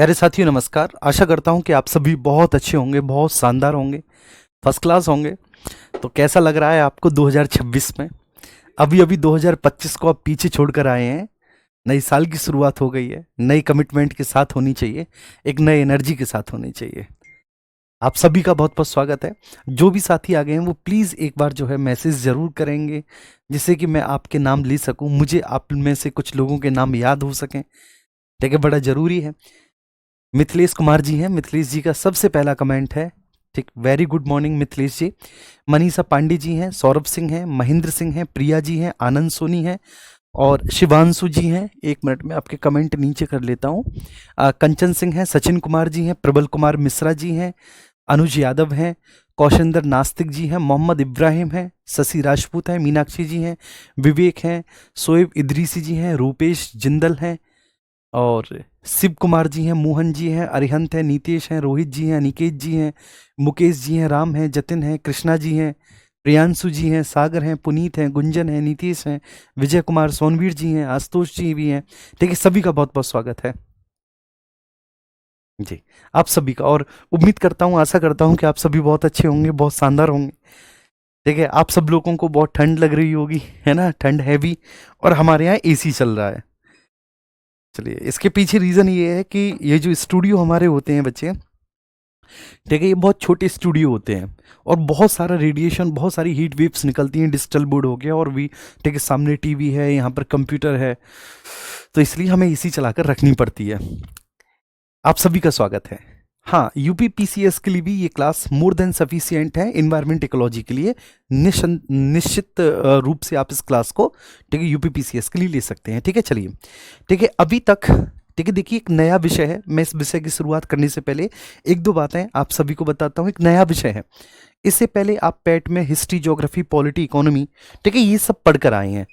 प्यारे साथियों नमस्कार। आशा करता हूँ कि आप सभी बहुत अच्छे होंगे, बहुत शानदार होंगे, फर्स्ट क्लास होंगे। तो कैसा लग रहा है आपको 2026 में? अभी अभी 2025 को आप पीछे छोड़कर आए हैं। नई साल की शुरुआत हो गई है, नई कमिटमेंट के साथ होनी चाहिए, एक नई एनर्जी के साथ होनी चाहिए। आप सभी का बहुत बहुत स्वागत है। जो भी साथी आ गए हैं वो प्लीज़ एक बार जो है मैसेज ज़रूर करेंगे, जिससे कि मैं आपके नाम ले सकूं, मुझे आप में से कुछ लोगों के नाम याद हो सकें। ठीक है, बड़ा ज़रूरी है। मिथिलेश कुमार जी हैं। मिथिलेश जी का सबसे पहला कमेंट है। ठीक, वेरी गुड मॉर्निंग मिथिलेश जी। मनीषा पांडे जी हैं, सौरभ सिंह हैं, महेंद्र सिंह हैं, प्रिया जी हैं, आनंद सोनी हैं और शिवांशु जी हैं। एक मिनट में आपके कमेंट नीचे कर लेता हूँ। कंचन सिंह हैं, सचिन कुमार जी हैं, प्रबल कुमार मिश्रा जी हैं, अनुज यादव हैं, कौशिंदर नास्तिक जी हैं, मोहम्मद इब्राहिम हैं, शशि राजपूत हैं, मीनाक्षी जी हैं, विवेक हैं, शोएब इदरीसी जी हैं, रूपेश जिंदल हैं और शिव कुमार जी हैं, मोहन जी हैं, अरिहंत हैं, नीतीश हैं, रोहित जी हैं, अनिकेत जी हैं, मुकेश जी हैं, राम हैं, जतिन हैं, कृष्णा जी हैं, प्रियांशु जी हैं, सागर हैं, पुनीत हैं, गुंजन हैं, नीतीश हैं, विजय कुमार सोनवीर जी हैं, आशुतोष जी भी हैं। ठीक है, सभी का बहुत बहुत स्वागत है जी। आप सभी का, और उम्मीद करता हूँ, आशा करता हूँ कि आप सभी बहुत अच्छे होंगे, बहुत शानदार होंगे। ठीक है, आप सब लोगों को बहुत ठंड लग रही होगी, है ना? ठंड है भी। और हमारे यहाँ एसी चल रहा है। चलिए, इसके पीछे रीज़न ये है कि ये जो स्टूडियो हमारे होते हैं बच्चे, ठीक है, ये बहुत छोटे स्टूडियो होते हैं और बहुत सारा रेडिएशन, बहुत सारी हीट वेव्स निकलती हैं। डिजिटल बोर्ड हो गया और भी, ठीक है, सामने टीवी है, यहाँ पर कंप्यूटर है, तो इसलिए हमें इसी चलाकर रखनी पड़ती है। आप सभी का स्वागत है। हाँ, यूपी पीसीएस के लिए भी ये क्लास मोर देन सफिशियंट है। इन्वायरमेंट इकोलॉजी के लिए निश्चित रूप से आप इस क्लास को, ठीक है, यूपी पीसीएस के लिए ले सकते हैं। ठीक है, चलिए। ठीक है, अभी तक, ठीक है, देखिए, एक नया विषय है। मैं इस विषय की शुरुआत करने से पहले एक दो बातें आप सभी को बताता हूँ। एक नया विषय है। इससे पहले आप पैट में हिस्ट्री, ज्योग्राफी, पॉलिटी, इकोनॉमी, ठीक है, ये सब पढ़कर आए हैं।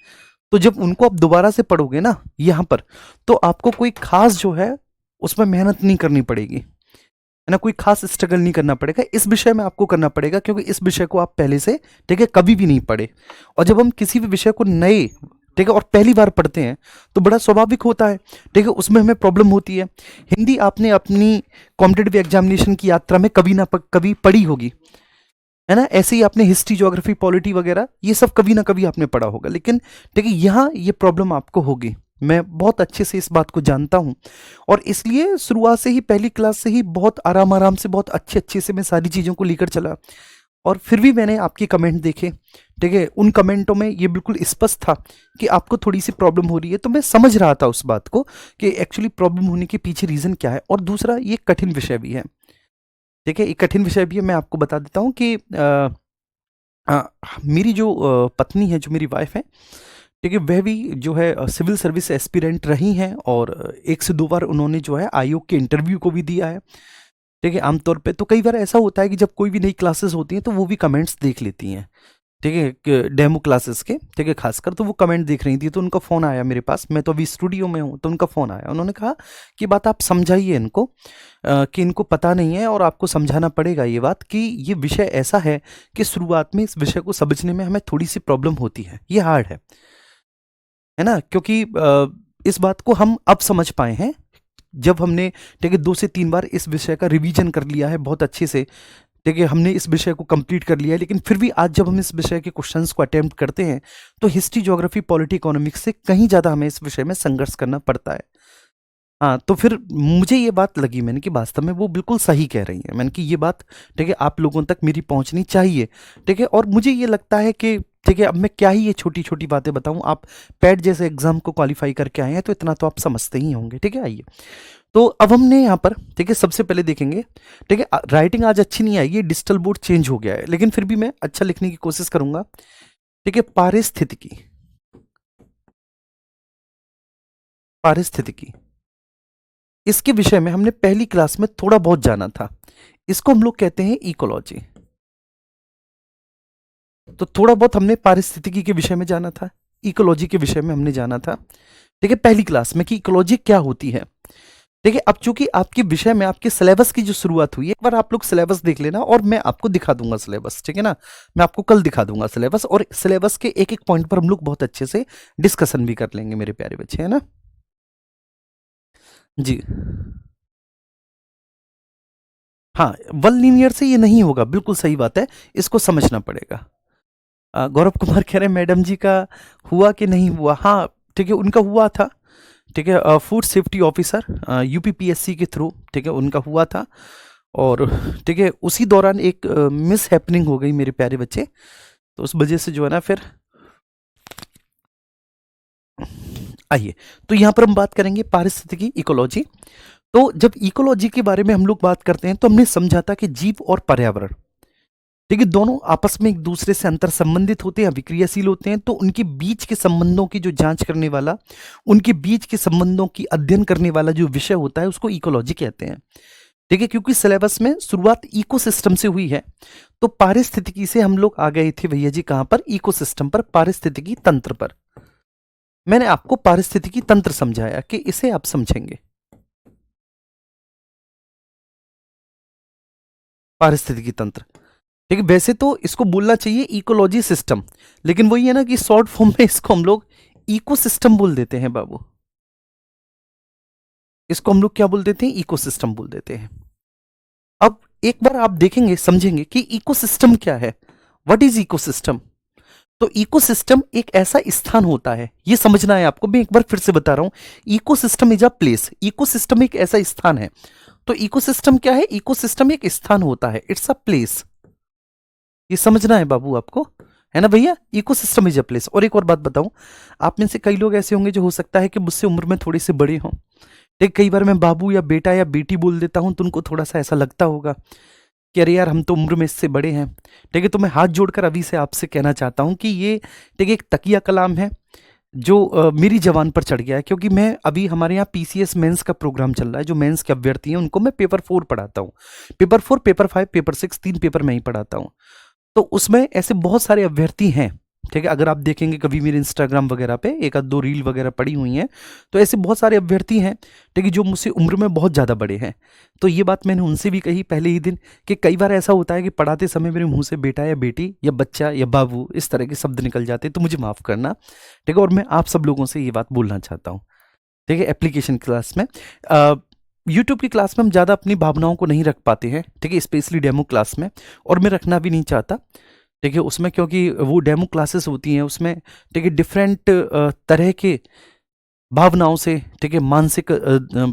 तो जब उनको आप दोबारा से पढ़ोगे ना यहाँ पर, तो आपको कोई खास जो है उसमें मेहनत नहीं करनी पड़ेगी, है ना? कोई खास स्ट्रगल नहीं करना पड़ेगा। इस विषय में आपको करना पड़ेगा क्योंकि इस विषय को आप पहले से, ठीक है, कभी भी नहीं पढ़े। और जब हम किसी भी विषय को नए, ठीक है, और पहली बार पढ़ते हैं तो बड़ा स्वाभाविक होता है, ठीक है, उसमें हमें प्रॉब्लम होती है। हिंदी आपने अपनी कॉम्पिटेटिव एग्जामिनेशन की यात्रा में कभी ना कभी पढ़ी होगी, है ना? ऐसे ही आपने हिस्ट्री, ज्योग्राफी, पॉलिटी वगैरह ये सब कभी ना कभी आपने पढ़ा होगा, लेकिन ठीक है, यहाँ ये प्रॉब्लम आपको होगी। मैं बहुत अच्छे से इस बात को जानता हूँ और इसलिए शुरुआत से ही, पहली क्लास से ही बहुत आराम आराम से, बहुत अच्छे अच्छे से मैं सारी चीज़ों को लेकर चला। और फिर भी मैंने आपके कमेंट देखे, ठीक है, उन कमेंटों में ये बिल्कुल स्पष्ट था कि आपको थोड़ी सी प्रॉब्लम हो रही है। तो मैं समझ रहा था उस बात को कि एक्चुअली प्रॉब्लम होने के पीछे रीज़न क्या है। और दूसरा, ये कठिन विषय भी है। ठीक है, एक कठिन विषय भी है। मैं आपको बता देता हूँ कि अ, मेरी जो पत्नी है, जो मेरी वाइफ है, ठीक है, वह भी जो है सिविल सर्विस एस्पिरेंट रही हैं और एक से दो बार उन्होंने जो है आयोग के इंटरव्यू को भी दिया है। ठीक है, आमतौर पे तो कई बार ऐसा होता है कि जब कोई भी नई क्लासेस होती हैं तो वो भी कमेंट्स देख लेती हैं, ठीक है, डेमो क्लासेस के, ठीक है, खासकर तो वो कमेंट देख रही थी। तो उनका फ़ोन आया मेरे पास, मैं तो अभी स्टूडियो में हूँ, तो उनका फ़ोन आया। उन्होंने कहा कि बात आप समझाइए इनको, कि इनको पता नहीं है और आपको समझाना पड़ेगा ये बात कि ये विषय ऐसा है कि शुरुआत में इस विषय को समझने में हमें थोड़ी सी प्रॉब्लम होती है, ये हार्ड है ना? क्योंकि इस बात को हम अब समझ पाए हैं जब हमने, ठीक है, 2 से 3 बार इस विषय का रिवीजन कर लिया है बहुत अच्छे से। ठीक है, हमने इस विषय को कंप्लीट कर लिया है, लेकिन फिर भी आज जब हम इस विषय के क्वेश्चंस को अटेम्प्ट करते हैं तो हिस्ट्री, ज्योग्राफी, पॉलिटी, इकोनॉमिक्स से कहीं ज़्यादा हमें इस विषय में संघर्ष करना पड़ता है। हाँ, तो फिर मुझे ये बात लगी, मैंने कि वास्तव में वो बिल्कुल सही कह रही हैं। मैंने कि ये बात, ठीक है, आप लोगों तक मेरी पहुंचनी चाहिए। ठीक है, और मुझे ये लगता है कि, ठीक है, अब मैं क्या ही ये छोटी छोटी बातें बताऊं। आप पैट जैसे एग्जाम को क्वालिफाई करके आए हैं तो इतना तो आप समझते ही होंगे। ठीक है, आइए। तो अब हमने यहाँ पर, ठीक है, सबसे पहले देखेंगे, ठीक है, राइटिंग आज अच्छी नहीं आएगी, डिजिटल बोर्ड चेंज हो गया है, लेकिन फिर भी मैं अच्छा लिखने की कोशिश करूंगा। ठीक है, पारिस्थितिकी, पारिस्थितिकी, इसके विषय में हमने पहली क्लास में थोड़ा बहुत जाना था। इसको हम लोग कहते हैं इकोलॉजी। तो थोड़ा बहुत हमने पारिस्थितिकी के विषय में जाना था, इकोलॉजी के विषय में हमने जाना था, ठीक है, पहली क्लास में, कि इकोलॉजी क्या होती है। ठीक है, अब चूंकि आपके विषय में आपके सिलेबस की जो शुरुआत हुई है, एक बार आप लोग सिलेबस देख लेना और मैं आपको दिखा दूंगा सिलेबस, ठीक है ना? मैं आपको कल दिखा दूंगा सिलेबस, और सिलेबस के एक एक पॉइंट पर हम लोग बहुत अच्छे से डिस्कशन भी कर लेंगे मेरे प्यारे बच्चे, है ना? जी। हाँ, वन लीनियर से ये नहीं होगा, बिल्कुल सही बात है, इसको समझना पड़ेगा। गौरव कुमार कह रहे हैं मैडम जी का हुआ कि नहीं हुआ। हाँ ठीक है, उनका हुआ था। ठीक है, फूड सेफ्टी ऑफिसर यूपीपीएससी के थ्रू, ठीक है, उनका हुआ था। और ठीक है, उसी दौरान एक मिस हैपनिंग हो गई मेरे प्यारे बच्चे, तो उस वजह से जो है ना फिर आइए, तो यहाँ पर हम बात करेंगे पारिस्थितिकी इकोलॉजी। तो जब इकोलॉजी के बारे में हम लोग बात करते हैं तो हमने समझा था कि जीव और पर्यावरण, ठीक है, दोनों आपस में एक दूसरे से अंतर संबंधित होते हैं, अभिक्रियाशील होते हैं। तो उनके बीच के संबंधों की जो जांच करने वाला, उनके बीच के संबंधों की अध्ययन करने वाला जो विषय होता है उसको इकोलॉजी कहते हैं। ठीक है, क्योंकि सिलेबस में शुरुआत इकोसिस्टम से हुई है, तो पारिस्थितिकी से हम लोग आ गए थे भैया जी कहां पर, इकोसिस्टम पर, पारिस्थितिकी तंत्र पर। मैंने आपको पारिस्थितिकी तंत्र समझाया कि इसे आप समझेंगे, पारिस्थितिकी तंत्र। ठीक है, वैसे तो इसको बोलना चाहिए इकोलॉजी सिस्टम, लेकिन वही है ना कि शॉर्ट फॉर्म में इसको हम लोग इकोसिस्टम बोल देते हैं बाबू। इसको हम लोग क्या बोल देते हैं, इकोसिस्टम बोल देते हैं। अब एक बार आप देखेंगे, समझेंगे कि इकोसिस्टम क्या है, व्हाट इज इकोसिस्टम। तो इकोसिस्टम एक ऐसा स्थान होता है, ये समझना है आपको, मैं एक बार फिर से बता रहा हूं, ecosystem is a place, ecosystem एक ऐसा स्थान है। तो इकोसिस्टम क्या है, इकोसिस्टम एक स्थान होता है, इट्स अ प्लेस, ये समझना है बाबू आपको, है ना भैया, इकोसिस्टम इज अ प्लेस। और एक और बात बताऊं, आप में से कई लोग ऐसे होंगे जो हो सकता है कि मुझसे उम्र में थोड़े से बड़े हों, ठीक, कई बार मैं बाबू या बेटा या बेटी बोल देता हूं तो उनको थोड़ा सा ऐसा लगता होगा कि अरे यार हम तो उम्र में इससे बड़े हैं। ठीक है, तो मैं हाथ जोड़कर अभी से आपसे कहना चाहता हूं कि ये ठीक है एक तकिया कलाम है जो मेरी जवान पर चढ़ गया है, क्योंकि मैं अभी हमारे यहाँ पीसीएस मेंस का प्रोग्राम चल रहा है, जो मेंस के अभ्यर्थी हैं उनको मैं पेपर 4 पढ़ाता हूँ, पेपर 4, पेपर 5, पेपर 6, 3 पेपर मैं ही पढ़ाता हूँ। तो उसमें ऐसे बहुत सारे अभ्यर्थी हैं। ठीक है, अगर आप देखेंगे कभी मेरे इंस्टाग्राम वगैरह पे एक आध दो रील वगैरह पड़ी हुई हैं, तो ऐसे बहुत सारे अभ्यर्थी हैं, ठीक है, जो मुझसे उम्र में बहुत ज़्यादा बड़े हैं। तो ये बात मैंने उनसे भी कही पहले ही दिन कि कई बार ऐसा होता है कि पढ़ाते समय मेरे मुंह से बेटा या बेटी या बच्चा या बाबू इस तरह के शब्द निकल जाते हैं, तो मुझे माफ़ करना। ठीक है, और मैं आप सब लोगों से ये बात बोलना चाहता हूँ। ठीक है, एप्लीकेशन क्लास में, यूट्यूब की क्लास में हम ज़्यादा अपनी भावनाओं को नहीं रख पाते हैं, ठीक है, स्पेशली डेमो क्लास में, और मैं रखना भी नहीं चाहता। ठीक है, उसमें क्योंकि वो डेमो क्लासेस होती हैं, उसमें ठीक है डिफरेंट तरह के भावनाओं से, ठीक है, मानसिक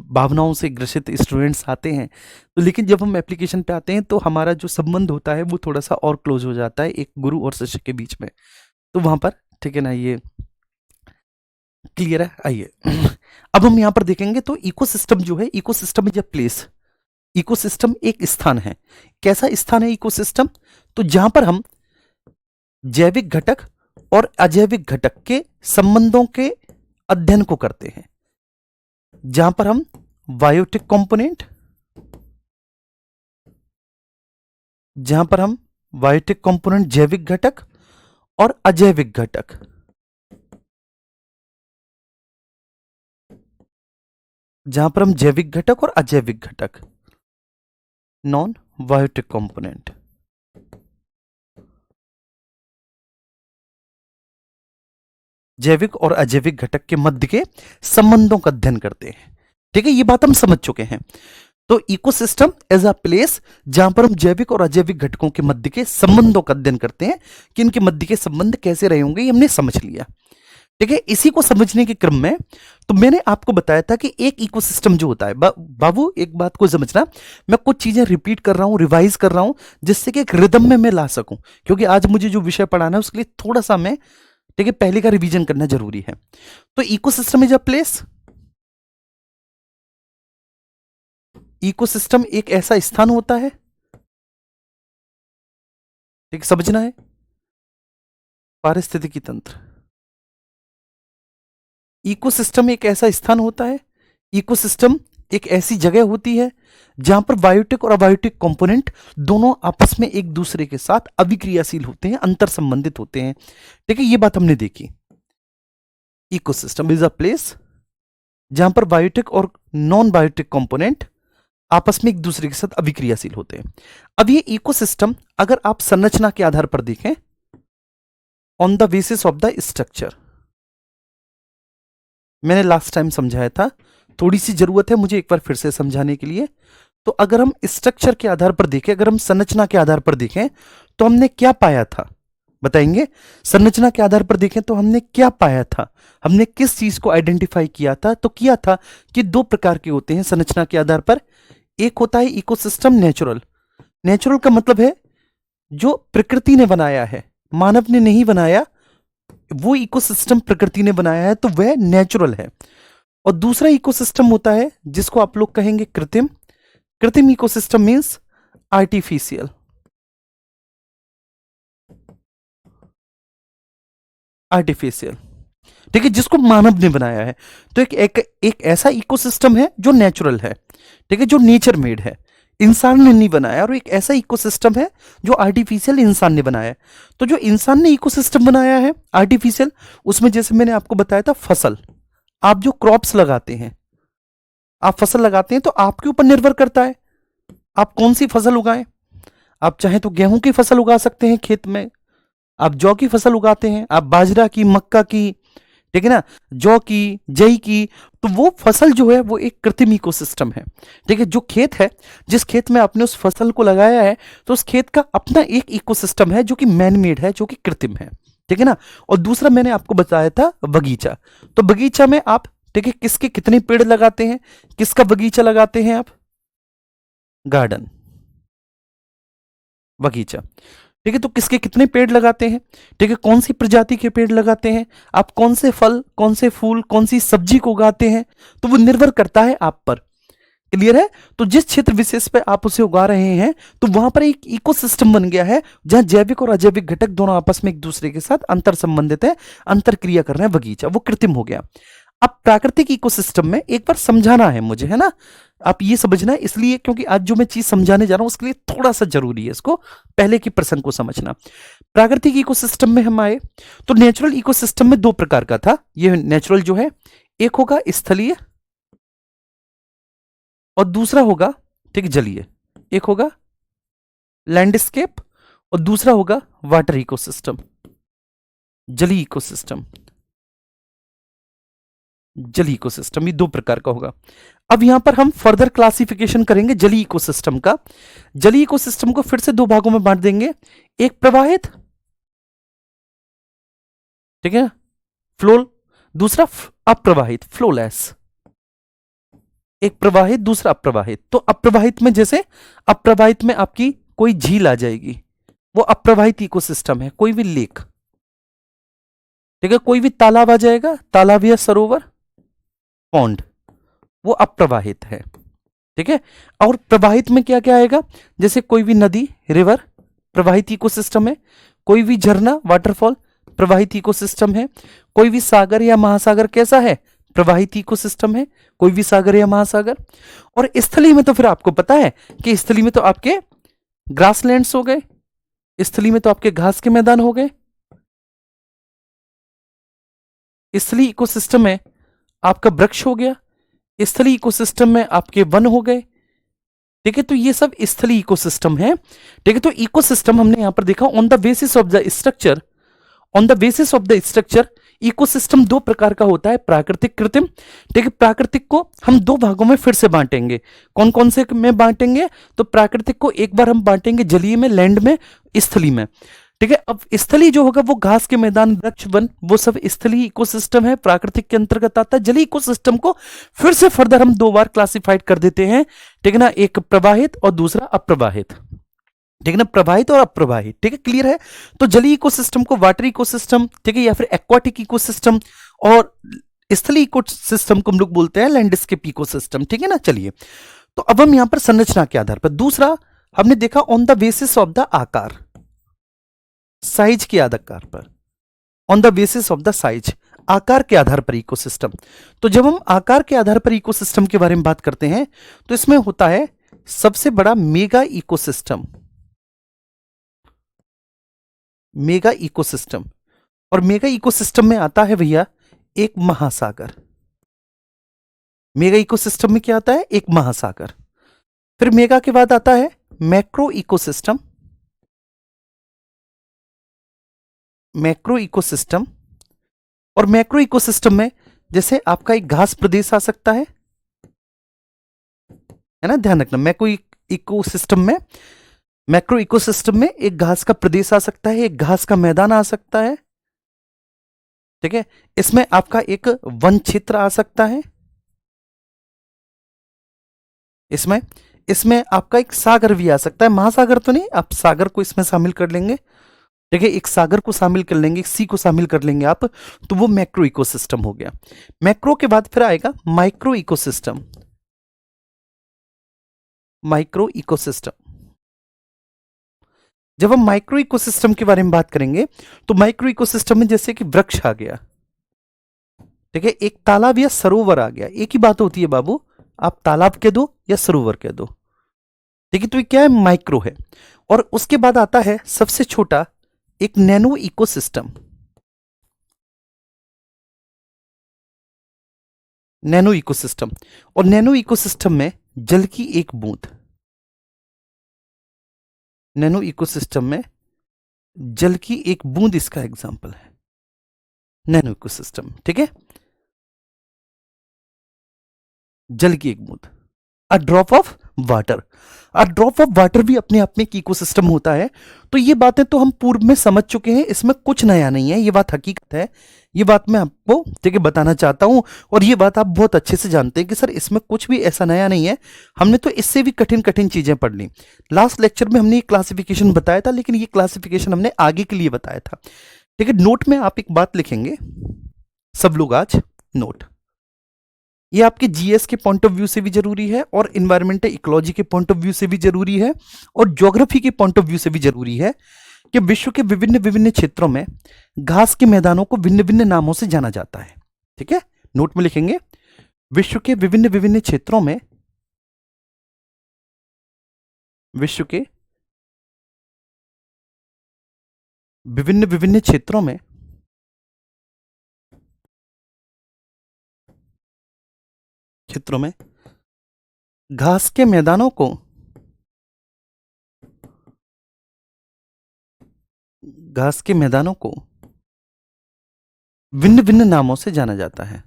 भावनाओं से ग्रसित स्टूडेंट्स आते हैं। तो लेकिन जब हम एप्लीकेशन पे आते हैं तो हमारा जो संबंध होता है वो थोड़ा सा और क्लोज हो जाता है एक गुरु और शिष्य के बीच में। तो वहाँ पर ठीक है ना, ये क्लियर है। आइए अब हम यहाँ पर देखेंगे तो इकोसिस्टम जो है, ecosystem is a place, ecosystem एक स्थान है। कैसा स्थान है इकोसिस्टम, तो जहां पर हम जैविक घटक और अजैविक घटक के संबंधों के अध्ययन को करते हैं, जहां पर हम बायोटिक कंपोनेंट, जहां पर हम बायोटिक कंपोनेंट, जैविक घटक और अजैविक घटक, जहां पर हम जैविक घटक और अजैविक घटक, नॉन बायोटिक कंपोनेंट, जैविक और अजैविक घटक के मध्य के संबंधों का अध्ययन करते हैं। ठीक है, ये बात हम समझ चुके हैं। तो इकोसिस्टम एज अ प्लेस जहां पर हम जैविक और अजैविक घटकों के मध्य के संबंधों का अध्ययन करते हैं कि इनके मध्य के संबंध कैसे रहे होंगे, ये हमने समझ लिया। ठीक है, इसी को समझने के क्रम में तो मैंने आपको बताया था कि एक इकोसिस्टम जो होता है, बाबू एक बात को समझना, मैं कुछ चीजें रिपीट कर रहा हूं, रिवाइज कर रहा हूं, जिससे कि एक रिदम में मैं ला सकूं, क्योंकि आज मुझे जो विषय पढ़ाना है उसके लिए थोड़ा सा मैं, ठीक है, पहले का रिवीजन करना जरूरी है। तो ecosystem is a place, ecosystem एक ऐसा स्थान होता है, ठीक, समझना है। पारिस्थितिकी तंत्र, इकोसिस्टम एक ऐसा स्थान होता है, इकोसिस्टम एक ऐसी जगह होती है जहां पर बायोटिक और अबायोटिक कंपोनेंट दोनों आपस में एक दूसरे के साथ अभिक्रियाशील होते हैं, अंतर संबंधित होते हैं। ठीक है, ये बात हमने देखी। इकोसिस्टम इज अ प्लेस जहां पर बायोटिक और नॉन बायोटिक कंपोनेंट आपस में एक दूसरे के साथ अभिक्रियाशील होते हैं। अब ये इकोसिस्टम अगर आप संरचना के आधार पर देखें, on the basis of the structure, मैंने लास्ट टाइम समझाया था, थोड़ी सी जरूरत है मुझे एक बार फिर से समझाने के लिए। तो अगर हम स्ट्रक्चर के आधार पर देखें, अगर हम संरचना के आधार पर देखें, तो हमने क्या पाया था, बताएंगे? संरचना के आधार पर देखें तो हमने क्या पाया था, हमने किस चीज को आइडेंटिफाई किया था? तो किया था कि दो प्रकार के होते हैं संरचना के आधार पर। एक होता है इकोसिस्टम नेचुरल। नेचुरल का मतलब है जो प्रकृति ने बनाया है, मानव ने नहीं बनाया, वो इकोसिस्टम प्रकृति ने बनाया है, तो वह नेचुरल है। और दूसरा इकोसिस्टम होता है जिसको आप लोग कहेंगे कृत्रिम। कृत्रिम इकोसिस्टम मींस आर्टिफिशियल। आर्टिफिशियल, ठीक है, जिसको मानव ने बनाया है। तो एक ऐसा इकोसिस्टम है जो नेचुरल है, ठीक है, जो नेचर मेड है, इंसान ने नहीं बनाया। और एक ऐसा इकोसिस्टम है जो आर्टिफिशियल, इंसान ने बनाया है। तो जो इंसान ने इकोसिस्टम बनाया है आर्टिफिशियल, उसमें जैसे मैंने आपको बताया था फसल, आप जो क्रॉप्स लगाते हैं, आप फसल लगाते हैं, तो आपके ऊपर निर्भर करता है आप कौन सी फसल उगाएं। आप चाहें तो गेहूं की फसल उगा सकते हैं खेत में, आप जौ की फसल उगाते हैं, आप बाजरा की, मक्का की, ठीक है ना, जौ की, जई की, तो वो फसल जो है वो एक कृत्रिम इकोसिस्टम है। ठीक है, जो खेत है, जिस खेत में आपने उस फसल को लगाया है, तो उस खेत का अपना एक इकोसिस्टम है जो कि मैन मेड है, जो कि कृत्रिम है, ठीक है ना। और दूसरा मैंने आपको बताया था बगीचा। तो बगीचा में आप, ठीक है, किसके कितने पेड़ लगाते हैं, किसका बगीचा लगाते हैं आप? गार्डन, बगीचा, ठीक है। तो किसके कितने पेड़ लगाते हैं, ठीक है, कौन सी प्रजाति के पेड़ लगाते हैं, आप कौन से फल, कौन से फूल, कौन सी सब्जी को उगाते हैं, तो वो निर्भर करता है आप पर। क्लियर है? तो जिस क्षेत्र विशेष पे आप उसे उगा रहे हैं, तो वहां पर एक इकोसिस्टम बन गया है जहां जैविक और अजैविक घटक दोनों आपस में एक दूसरे के साथ अंतर संबंधित है, अंतर क्रिया कर रहे हैं। बगीचा वो कृत्रिम हो गया। अब प्राकृतिक इकोसिस्टम में एक बार समझाना है मुझे, है ना, आप ये समझना है, इसलिए क्योंकि आज जो मैं चीज समझाने जा रहा हूं उसके लिए थोड़ा सा जरूरी है इसको पहले के प्रश्न को समझना। प्राकृतिक इकोसिस्टम में हम आए तो नेचुरल इकोसिस्टम में दो प्रकार का था। ये नेचुरल जो है, एक होगा स्थलीय और दूसरा होगा, ठीक, जलीय। एक होगा लैंडस्केप और दूसरा होगा वाटर इकोसिस्टम, जलीय इकोसिस्टम। जलीय इकोसिस्टम, ये दो प्रकार का होगा। अब यहां पर हम फर्दर क्लासिफिकेशन करेंगे जलीय इकोसिस्टम का। जलीय इकोसिस्टम को फिर से दो भागों में बांट देंगे, एक प्रवाहित, ठीक है, फ्लो, दूसरा अप्रवाहित, फ्लोलेस। एक प्रवाहित, दूसरा अप्रवाहित। तो अप्रवाहित में, जैसे अप्रवाहित में आपकी कोई झील आ जाएगी, वो अप्रवाहित इकोसिस्टम है। कोई भी लेक, ठीक है, कोई भी तालाब आ जाएगा, तालाब या सरोवर, पॉन्ड, वो अप्रवाहित है, ठीक है। और प्रवाहित में क्या क्या आएगा, जैसे कोई भी नदी, रिवर, प्रवाहित इकोसिस्टम है। कोई भी झरना, वाटरफॉल, प्रवाहित इकोसिस्टम है। कोई भी सागर या महासागर कैसा है, प्रवाहित इकोसिस्टम है, कोई भी सागर या महासागर। और स्थली में तो फिर आपको पता है कि स्थली में तो आपके ग्रासलैंड्स हो गए, स्थली में तो आपके घास के मैदान हो गए। स्थली इकोसिस्टम में आपका वृक्ष हो गया, स्थली इकोसिस्टम में आपके वन हो गए, ठीक है। तो ये सब स्थलीय इकोसिस्टम है, ठीक है। तो इकोसिस्टम हमने यहां पर देखा on the basis of the structure. On the basis of the structure ecosystem दो प्रकार का होता है, प्राकृतिक, कृत्रिम, ठीक है। प्राकृतिक को हम दो भागों में फिर से बांटेंगे। कौन कौन से में बांटेंगे? तो प्राकृतिक को एक बार हम बांटेंगे जलीय में, लैंड में, स्थली में, ठीक है। अब स्थली जो होगा वो घास के मैदान, वृक्ष, वन, वो सब स्थलीय इकोसिस्टम है, प्राकृतिक के अंतर्गत आता है। जलीय इकोसिस्टम को फिर से फर्दर हम दो बार क्लासिफाइड कर देते हैं, ठीक है ना, एक प्रवाहित और दूसरा अप्रवाहित, ठीक है ना, प्रवाहित और अप्रवाहित, ठीक है, क्लियर है। तो जलीय इकोसिस्टम को वाटर इकोसिस्टम, ठीक है, या फिर एक्वाटिक इकोसिस्टम, और स्थलीय इकोसिस्टम को हम लोग बोलते हैं लैंडस्केप इकोसिस्टम, ठीक है ना। चलिए, तो अब हम यहां पर संरचना के आधार पर, दूसरा हमने देखा on the basis of the आकार, साइज के आधार पर, on the basis of the size, आकार के आधार पर इकोसिस्टम। तो जब हम आकार के आधार पर इकोसिस्टम के बारे में बात करते हैं, तो इसमें होता है सबसे बड़ा मेगा इकोसिस्टम, मेगा इकोसिस्टम। और मेगा इकोसिस्टम में आता है भैया एक महासागर। मेगा इकोसिस्टम में क्या आता है? एक महासागर। फिर मेगा के बाद आता है मैक्रो इकोसिस्टम, मैक्रो इकोसिस्टम। और मैक्रो इकोसिस्टम में जैसे आपका एक घास प्रदेश आ सकता है है ना, ध्यान रखना। मैक्रो इकोसिस्टम में एक घास का प्रदेश आ सकता है, एक घास का मैदान आ सकता है, ठीक है। इसमें आपका एक वन क्षेत्र आ सकता है, इसमें इसमें आपका एक सागर भी आ सकता है, महासागर तो नहीं, आप सागर को इसमें शामिल कर लेंगे, ठीक है। एक सागर को शामिल कर लेंगे, एक सी को शामिल कर लेंगे आप, तो वो मैक्रो इकोसिस्टम हो गया। मैक्रो के बाद फिर आएगा माइक्रो इकोसिस्टम। माइक्रो इकोसिस्टम, जब हम माइक्रो इकोसिस्टम के बारे में बात करेंगे तो माइक्रो इकोसिस्टम में जैसे कि वृक्ष आ गया, ठीक है, एक तालाब या सरोवर आ गया, एक ही बात होती है बाबू, आप तालाब कह दो या सरोवर कह दो, ठीक है। तो ये क्या है, माइक्रो है। और उसके बाद आता है सबसे छोटा, एक नैनो इकोसिस्टम। नैनो इकोसिस्टम, और नैनो इकोसिस्टम में जल की एक बूंद, नैनो इकोसिस्टम में जल की एक बूंद इसका एग्जाम्पल है, नैनो इकोसिस्टम, ठीक है। जल की एक बूंद, a drop of water. A drop of water भी अपने आप में एक इकोसिस्टम होता है। तो ये बातें तो हम पूर्व में समझ चुके हैं, इसमें कुछ नया नहीं है, ये बात हकीकत है, ये बात मैं आपको ठीक है बताना चाहता हूं। और ये बात आप बहुत अच्छे से जानते हैं कि सर इसमें कुछ भी ऐसा नया नहीं है, हमने तो इससे भी कठिन कठिन चीजें पढ़ ली। लास्ट लेक्चर में हमने ये क्लासिफिकेशन बताया था, लेकिन ये क्लासिफिकेशन हमने आगे के लिए बताया था, ठीक है। नोट में आप एक बात लिखेंगे सब लोग आज, नोट, ये आपके जीएस के पॉइंट ऑफ व्यू से भी जरूरी है, और इन्वायरमेंटल इकोलॉजी के पॉइंट ऑफ व्यू से भी जरूरी है, और ज्योग्राफी के पॉइंट ऑफ व्यू से भी जरूरी है कि विश्व के विभिन्न विभिन्न क्षेत्रों में घास के मैदानों को भिन्न भिन्न नामों से जाना जाता है, ठीक है। नोट में लिखेंगे, विश्व के विभिन्न विभिन्न क्षेत्रों में, विश्व के विभिन्न विभिन्न क्षेत्रों में घास के मैदानों को, घास के मैदानों को भिन्न भिन्न नामों से जाना जाता है,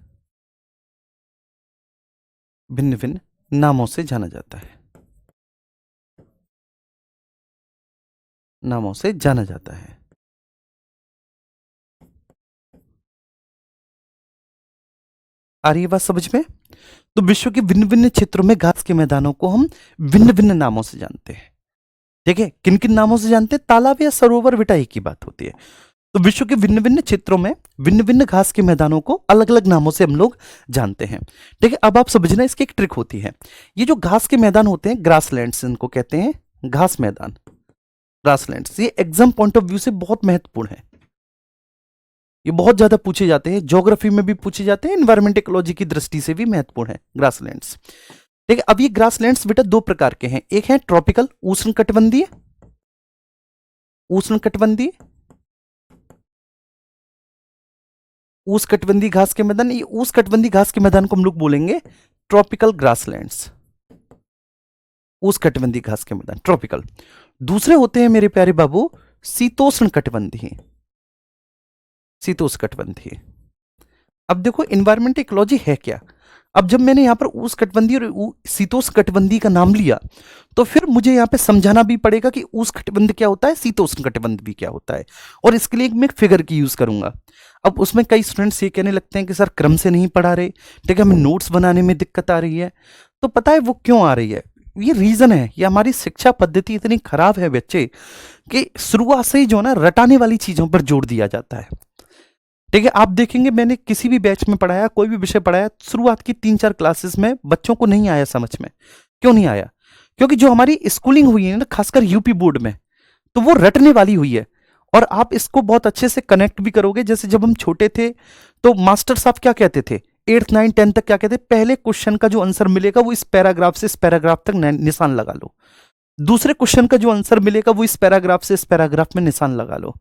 भिन्न भिन्न नामों से जाना जाता है, नामों से जाना जाता है। आ रही है बात समझ में? तो विश्व के भिन्न भिन्न क्षेत्रों में घास के मैदानों को हम भिन्न भिन्न नामों से जानते हैं, ठीक है। किन किन नामों से जानते हैं? तालाब या सरोवर, बेटा एक ही बात होती है। तो विश्व के भिन्न भिन्न क्षेत्रों में भिन्न भिन्न घास के मैदानों को अलग अलग नामों से हम लोग जानते हैं, ठीक है। अब आप समझना, इसकी एक ट्रिक होती है। ये जो घास के मैदान होते हैं, ग्रासलैंड्स इनको कहते हैं, घास मैदान, ग्रासलैंड्स, ये एग्जाम पॉइंट ऑफ व्यू से बहुत महत्वपूर्ण है, ये बहुत ज्यादा पूछे जाते हैं, ज्योग्राफी में भी पूछे जाते हैं, एनवायरमेंट इकोलॉजी की दृष्टि से भी महत्वपूर्ण है ग्रासलैंड्स, ठीक है। अब ये ग्रासलैंड्स बेटा दो प्रकार के हैं, एक है ट्रॉपिकल, उष्णकटिबंधीय, उष्णकटिबंधीय, उष्णकटिबंधीय घास के मैदान, ये उष्णकटिबंधीय घास के मैदान को हम लोग बोलेंगे ट्रॉपिकल ग्रासलैंड्स, उष्णकटिबंधीय घास के मैदान ट्रॉपिकल। दूसरे होते हैं मेरे प्यारे बाबू शीतोष्ण कटिबंधीय, शीतोष्ण कटिबंधीय। अब देखो इन्वायरमेंट इकोलॉजी है क्या। अब जब मैंने यहां पर उष्णकटिबंधीय और शीतोष्ण कटिबंधीय का नाम लिया, तो फिर मुझे यहां पे समझाना भी पड़ेगा कि उष्णकटिबंध क्या होता है, शीतोष्ण कटिबंध भी क्या होता है। और इसके लिए मैं फिगर की यूज करूंगा। अब उसमें कई स्टूडेंट्स ये कहने लगते हैं कि सर क्रम से नहीं पढ़ा रहे, ठीक है, हमें नोट्स बनाने में दिक्कत आ रही है। तो पता है वो क्यों आ रही है? ये रीजन है, ये हमारी शिक्षा पद्धति इतनी खराब है बच्चे, कि शुरुआत से ही जो ना रटाने वाली चीजों पर जोर दिया जाता है, ठीक है। आप देखेंगे मैंने किसी भी बैच में पढ़ाया, कोई भी विषय पढ़ाया, शुरुआत की 3-4 क्लासेस में बच्चों को नहीं आया समझ में। क्यों नहीं आया? क्योंकि जो हमारी स्कूलिंग हुई है ना, खासकर यूपी बोर्ड में, तो वो रटने वाली हुई है। और आप इसको बहुत अच्छे से कनेक्ट भी करोगे, जैसे जब हम छोटे थे तो मास्टर साहब क्या कहते थे, 8th 9th 10th तक क्या कहते, पहले क्वेश्चन का जो आंसर मिलेगा वो इस पैराग्राफ से इस पैराग्राफ तक निशान लगा लो, दूसरे क्वेश्चन का जो आंसर मिलेगा वो इस पैराग्राफ से इस पैराग्राफ में निशान लगा लो,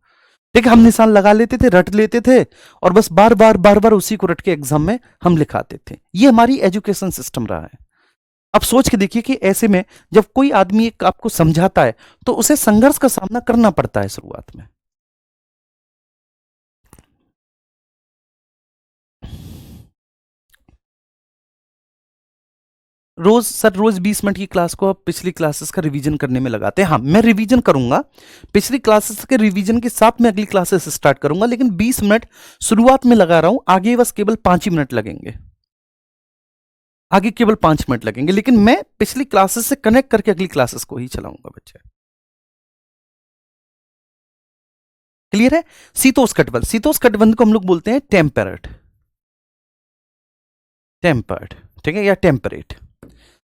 ठीक है। हम निशान लगा लेते थे, रट लेते थे, और बस बार बार उसी को रट के एग्जाम में हम लिखाते थे। ये हमारी एजुकेशन सिस्टम रहा है। अब सोच के देखिए कि ऐसे में जब कोई आदमी एक आपको समझाता है तो उसे संघर्ष का सामना करना पड़ता है शुरुआत में। रोज सर रोज 20 मिनट की क्लास को आप पिछली क्लासेस का रिवीजन करने में लगाते हैं। हाँ, मैं रिवीजन करूंगा, पिछली क्लासेस के रिवीजन के साथ मैं अगली क्लासेस स्टार्ट करूंगा, लेकिन 20 मिनट शुरुआत में लगा रहा हूं, आगे बस केवल 5 ही मिनट लगेंगे, आगे केवल 5 मिनट लगेंगे, लेकिन मैं पिछली क्लासेस से कनेक्ट करके अगली क्लासेस को ही चलाऊंगा बच्चे। क्लियर है? शीतोष्णकटिबंध, शीतोष्णकटिबंध को हम लोग बोलते हैं टेम्परेट, टेम्पर्ड, ठीक है, या टेम्परेट,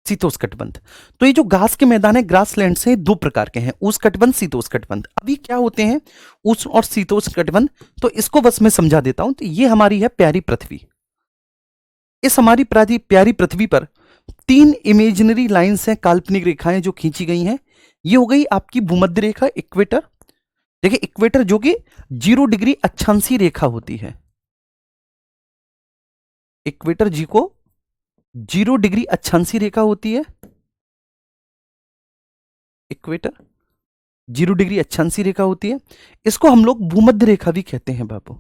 शीतोष्णकटिबंध। तो ये जो घास के मैदान है, ग्रासलैंड से दो प्रकार के हैं, उष्णकटिबंध, शीतोष्णकटिबंध। अभी क्या होते हैं उष्ण और शीतोष्णकटिबंध, तो इसको बस मैं समझा देता हूं। तो ये हमारी है प्यारी पृथ्वी, इस हमारी प्यारी पृथ्वी पर 3 इमेजिनरी लाइंस हैं, काल्पनिक रेखाएं जो खींची गई हैं। ये हो गई आपकी भूमध्य रेखा, इक्वेटर। देखिए इक्वेटर जो कि 0 डिग्री अक्षांशीय रेखा होती है, इक्वेटर जी को 0 डिग्री अक्षांशीय रेखा होती है, इक्वेटर 0 डिग्री अक्षांशीय रेखा होती है। इसको हम लोग भूमध्य रेखा भी कहते हैं बाबू,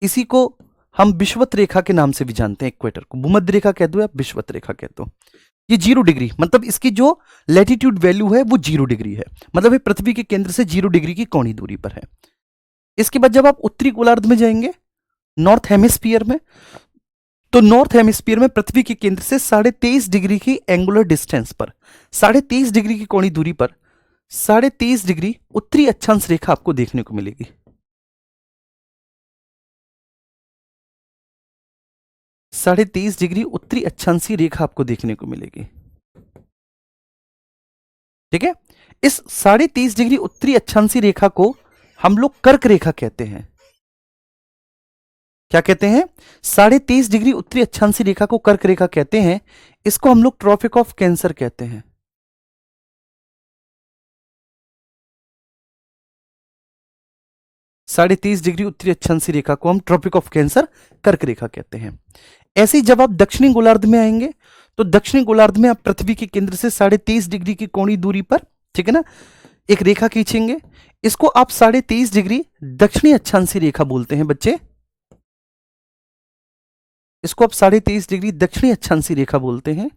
इसी को हम विषुवत रेखा के नाम से भी जानते हैं। इक्वेटर को भूमध्य रेखा कह दो या विषुवत रेखा कह दो। ये 0 डिग्री मतलब इसकी जो लैटिट्यूड वैल्यू है वो 0 डिग्री है, मतलब ये पृथ्वी के केंद्र से 0 डिग्री की कोणीय दूरी पर है। इसके बाद जब आप उत्तरी गोलार्ध में जाएंगे, नॉर्थ हेमिस्फीयर में, तो नॉर्थ हेमिस्फीयर में पृथ्वी के केंद्र से 23.5 डिग्री की एंगुलर डिस्टेंस पर, 23.5 डिग्री की कोणीय दूरी पर 23.5 डिग्री उत्तरी अक्षांश रेखा आपको देखने को मिलेगी। 23.5 डिग्री उत्तरी अक्षांशीय रेखा आपको देखने को मिलेगी, ठीक है। इस 23.5 डिग्री उत्तरी अक्षांशीय रेखा को हम लोग कर्क रेखा कहते हैं। क्या कहते हैं? 23.5 डिग्री उत्तरी अक्षांशीय रेखा को कर्क रेखा कहते हैं। इसको हम लोग ट्रॉपिक ऑफ कैंसर कहते हैं। 23.5 डिग्री उत्तरी अक्षांशीय रेखा को हम ट्रॉपिक ऑफ कैंसर, कर्क रेखा कहते हैं। ऐसे ही जब आप दक्षिणी गोलार्ध में आएंगे, तो दक्षिणी गोलार्ध में आप पृथ्वी के केंद्र से 23.5 डिग्री की कोणीय दूरी पर, ठीक है ना, एक रेखा खींचेंगे। इसको आप 23.5 डिग्री दक्षिणी अक्षांशीय रेखा बोलते हैं बच्चे। इसको आप 23.5 डिग्री दक्षिणी अक्षांशीय रेखा बोलते हैं।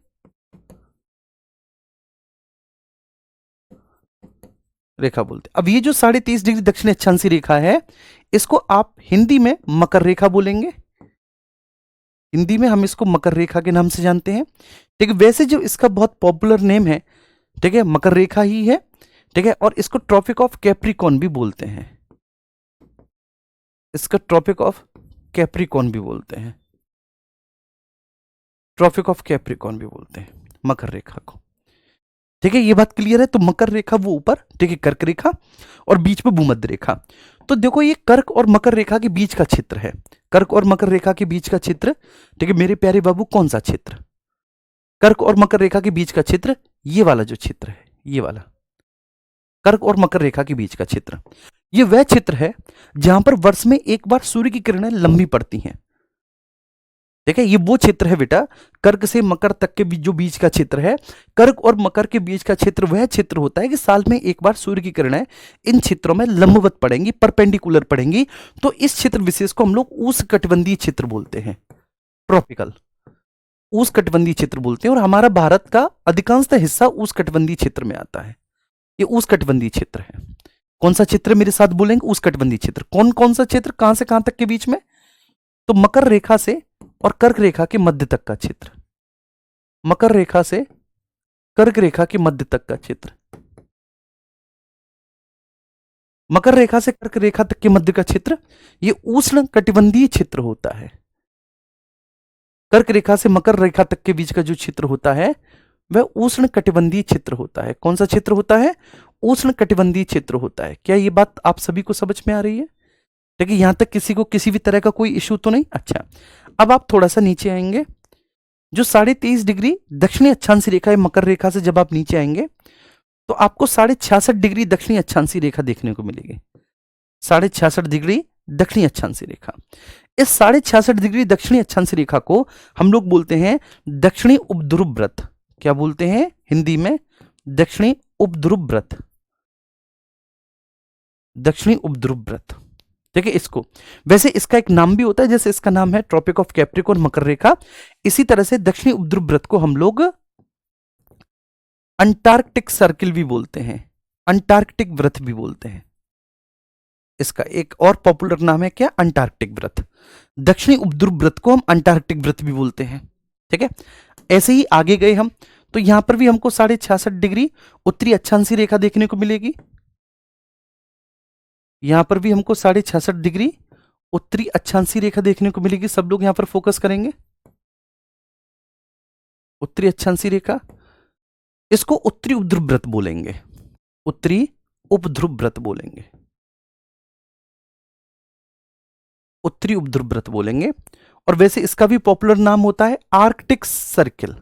रेखा बोलते हैं। अब ये जो 23.5 डिग्री दक्षिणी अक्षांशीय रेखा है, इसको आप हिंदी में मकर रेखा बोलेंगे। हिंदी में हम इसको मकर रेखा के नाम से जानते हैं, ठीक है। वैसे जो इसका बहुत पॉपुलर नेम है, ठीक है, मकर रेखा ही है, ठीक है। और इसको ट्रॉपिक ऑफ कैप्रिकॉर्न भी बोलते हैं, इसका ट्रॉपिक ऑफ कैप्रिकॉर्न भी बोलते हैं, ट्रॉपिक ऑफ कैप्रिकॉर्न भी बोलते हैं मकर रेखा को, ठीक है। ये बात क्लियर है? तो मकर रेखा वो ऊपर, ठीक है, कर्क रेखा, और बीच में भूमध्य रेखा। तो देखो ये कर्क और मकर रेखा के बीच का क्षेत्र है, कर्क और मकर रेखा के बीच का क्षेत्र, ठीक है मेरे प्यारे बाबू। कौन सा क्षेत्र? कर्क और मकर रेखा के बीच का क्षेत्र, ये वाला जो क्षेत्र है, ये वाला कर्क और मकर रेखा के बीच का क्षेत्र, ये वह क्षेत्र है जहां पर वर्ष में एक बार सूर्य की किरणें लंबी पड़ती हैं, ठीक है। ये वो क्षेत्र है बेटा, कर्क से मकर तक के जो बीच का क्षेत्र है, कर्क और मकर के बीच का क्षेत्र वह क्षेत्र होता है कि साल में एक बार सूर्य की किरणें इन क्षेत्रों में लंबवत पड़ेंगी, परपेंडिकुलर पड़ेंगी। तो इस क्षेत्र विशेष को हम लोग उष्णकटिबंधीय क्षेत्र बोलते हैं, ट्रॉपिकल उष्णकटिबंधीय क्षेत्र बोलते हैं। और हमारा भारत का अधिकांशतः हिस्सा उष्णकटिबंधीय क्षेत्र में आता है, ये उष्णकटिबंधीय क्षेत्र है। कौन सा क्षेत्र मेरे साथ बोलेंगे? उष्णकटिबंधीय क्षेत्र। कौन कौन सा क्षेत्र, कहां से कहां तक के बीच में? तो मकर रेखा से और कर्क रेखा के मध्य तक का क्षेत्र, मकर रेखा से कर्क रेखा के मध्य तक का क्षेत्र, मकर रेखा से कर्क रेखा तक के मध्य का क्षेत्र, ये उष्ण कटिबंधीय क्षेत्र होता है। कर्क रेखा से मकर रेखा तक के बीच का जो क्षेत्र होता है वह उष्ण कटिबंधीय क्षेत्र होता है। कौन सा क्षेत्र होता है? उष्ण कटिबंधीय क्षेत्र होता है। क्या ये बात आप सभी को समझ में आ रही है? ठीक है, यहां तक किसी को किसी भी तरह का कोई इश्यू तो नहीं? अच्छा, अब आप थोड़ा सा नीचे आएंगे, जो 23.5 डिग्री दक्षिणी अक्षांशीय रेखा है मकर रेखा से, जब आप नीचे आएंगे तो आपको 66.5 डिग्री दक्षिणी अक्षांशीय रेखा देखने को मिलेगी। 66.5 डिग्री दक्षिणी अक्षांशीय रेखा, इस 66.5 डिग्री दक्षिणी अक्षांशीय रेखा को हम लोग बोलते हैं दक्षिणी उपध्रुव व्रत। क्या बोलते हैं हिंदी में? दक्षिणी उपध्रुव व्रत, दक्षिणी उपध्रुव व्रत, ठीक है इसको। वैसे इसका एक नाम भी होता है, जैसे इसका नाम है ट्रॉपिक ऑफ कैप्रिकॉर्न, मकर रेखा। इसी तरह से दक्षिणी उपध्रुव व्रत को हम लोग अंटार्कटिक सर्किल भी बोलते हैं, अंटार्कटिक व्रत भी बोलते हैं। इसका एक और पॉपुलर नाम है क्या, अंटार्कटिक व्रत। दक्षिणी उपध्रुव व्रत को हम अंटार्कटिक व्रत भी बोलते हैं। ठीक है, ऐसे ही आगे गए हम तो यहां पर भी हमको 66.5 डिग्री उत्तरी अक्षांशी रेखा देखने को मिलेगी। यहां पर भी हमको 66.5 डिग्री उत्तरी अक्षांशी रेखा देखने को मिलेगी। सब लोग यहां पर फोकस करेंगे, उत्तरी अक्षांशी रेखा, इसको उत्तरी उपध्रुव व्रत बोलेंगे, उत्तरी उपध्रुव व्रत बोलेंगे, उत्तरी उपध्रुव व्रत बोलेंगे। और वैसे इसका भी पॉपुलर नाम होता है आर्कटिक सर्किल,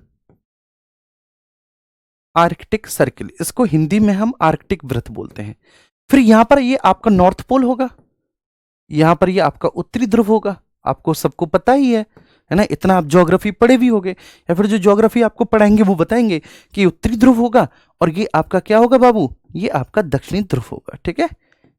आर्कटिक सर्किल, इसको हिंदी में हम आर्कटिक व्रत बोलते हैं। फिर यहां पर ये आपका नॉर्थ पोल होगा, यहां पर ये आपका उत्तरी ध्रुव होगा। आपको सबको पता ही है ना, इतना आप ज्योग्राफी पढ़े भी होगे, या फिर जो ज्योग्राफी आपको पढ़ाएंगे वो बताएंगे कि उत्तरी ध्रुव होगा और ये आपका क्या होगा बाबू, ये आपका दक्षिणी ध्रुव होगा। ठीक है,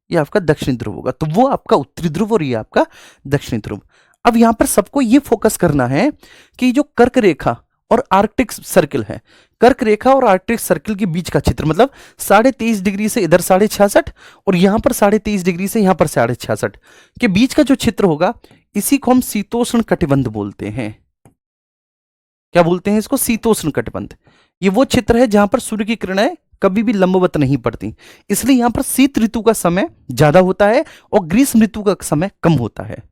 ये आपका दक्षिणी ध्रुव होगा, तो वो आपका उत्तरी ध्रुव और ये आपका दक्षिणी ध्रुव। अब यहां पर सबको ये फोकस करना है कि जो कर्क रेखा और आर्कटिक सर्किल है, कर्क रेखा और आर्कटिक सर्किल के बीच का क्षेत्र, मतलब 23.5 डिग्री से इधर 66.5 और यहां पर 23.5 डिग्री से यहां पर 66.5 के बीच का जो क्षेत्र होगा, इसी को हम शीतोष्ण कटिबंध बोलते हैं। क्या बोलते हैं इसको, शीतोष्ण कटिबंध। ये वो क्षेत्र है जहां पर सूर्य की किरणें कभी भी लंबवत नहीं पड़ती, इसलिए यहां पर शीत ऋतु का समय ज्यादा होता है और ग्रीष्म ऋतु का समय कम होता है।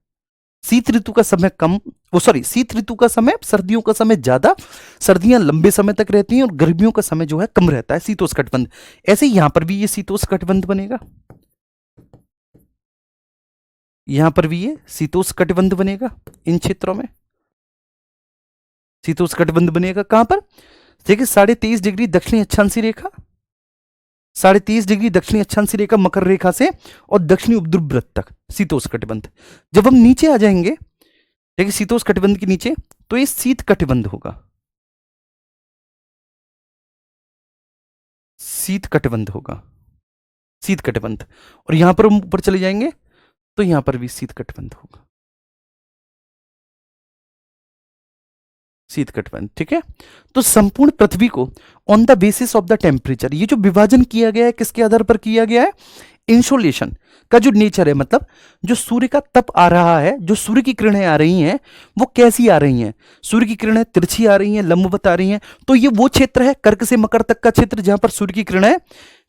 शीत ऋतु का समय कम, शीत ऋतु का समय, सर्दियों का समय ज्यादा, सर्दियां लंबे समय तक रहती हैं और गर्मियों का समय जो है कम रहता है, शीतोष्ण कटिबंध। ऐसे ही यहां पर भी ये शीतोष्ण कटिबंध बनेगा, यहां पर भी ये शीतोष्ण कटिबंध बनेगा, इन क्षेत्रों में शीतोष्ण कटिबंध बनेगा। कहां पर, देखिए 23.5 डिग्री दक्षिणी अक्षांशी रेखा, 23.5 डिग्री दक्षिणी अक्षांशी रेखा मकर रेखा से और दक्षिणी उपध्रुव व्रत तक शीतोष्ण कटिबंध। जब हम नीचे आ जाएंगे, देखिए शीतोष्ण कटिबंध के नीचे, तो ये शीत कटिबंध होगा, शीत कटिबंध होगा, शीत कटिबंध। और यहां पर हम ऊपर चले जाएंगे तो यहां पर भी शीत कटिबंध होगा, शीत कटिबंध। ठीक है, तो संपूर्ण पृथ्वी को on the basis of the temperature, ये जो विभाजन किया गया है किसके आधार पर किया गया है, इंसोलेशन का जो नेचर है, मतलब जो सूर्य का तप आ रहा है, जो सूर्य की किरणें आ रही हैं वो कैसी आ रही हैं, सूर्य की किरणें तिरछी आ रही हैं, लंबवत आ रही हैं। तो ये वो क्षेत्र है कर्क से मकर तक का क्षेत्र जहां पर सूर्य की किरणें,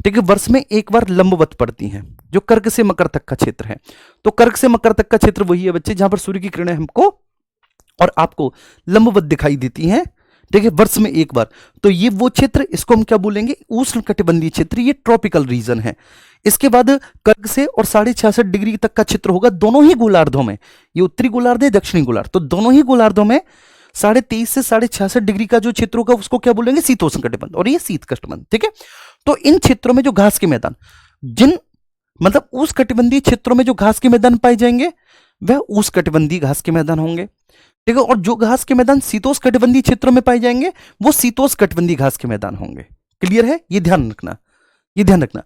ठीक है, वर्ष में एक बार लंबवत पड़ती हैं, जो कर्क से मकर तक का क्षेत्र है। तो कर्क से मकर तक का क्षेत्र वही है बच्चे जहां पर सूर्य की किरणें हमको और आपको लंबवत दिखाई देती हैं, ठीक है, वर्ष में एक बार। तो ये वो क्षेत्र, इसको हम क्या बोलेंगे, उष्ण कटिबंधीय क्षेत्र, ये ट्रॉपिकल रीजन है। इसके बाद कर्क से और 66.5 डिग्री तक का क्षेत्र होगा दोनों ही गोलार्धों में, ये उत्तरी गोलार्ध है, दक्षिणी गोलार्ध, तो दोनों ही गोलार्धों में 23.5 से 66.5 डिग्री का जो क्षेत्र होगा उसको क्या बोलेंगे, शीतोष्ण कटिबंध, और ये शीत कटिबंध। ठीक है, तो इन क्षेत्रों में जो घास के मैदान, जिन मतलब उष्ण कटिबंधीय क्षेत्रों में जो घास के मैदान पाए जाएंगे वह उष्ण कटिबंधीय घास के मैदान होंगे। ठीक है, और जो घास के मैदान शीतोष्ण कटिबंधीय क्षेत्रों में पाए जाएंगे वो शीतोष्ण कटिबंधीय घास के मैदान होंगे। क्लियर है, ये ध्यान रखना, ये ध्यान रखना।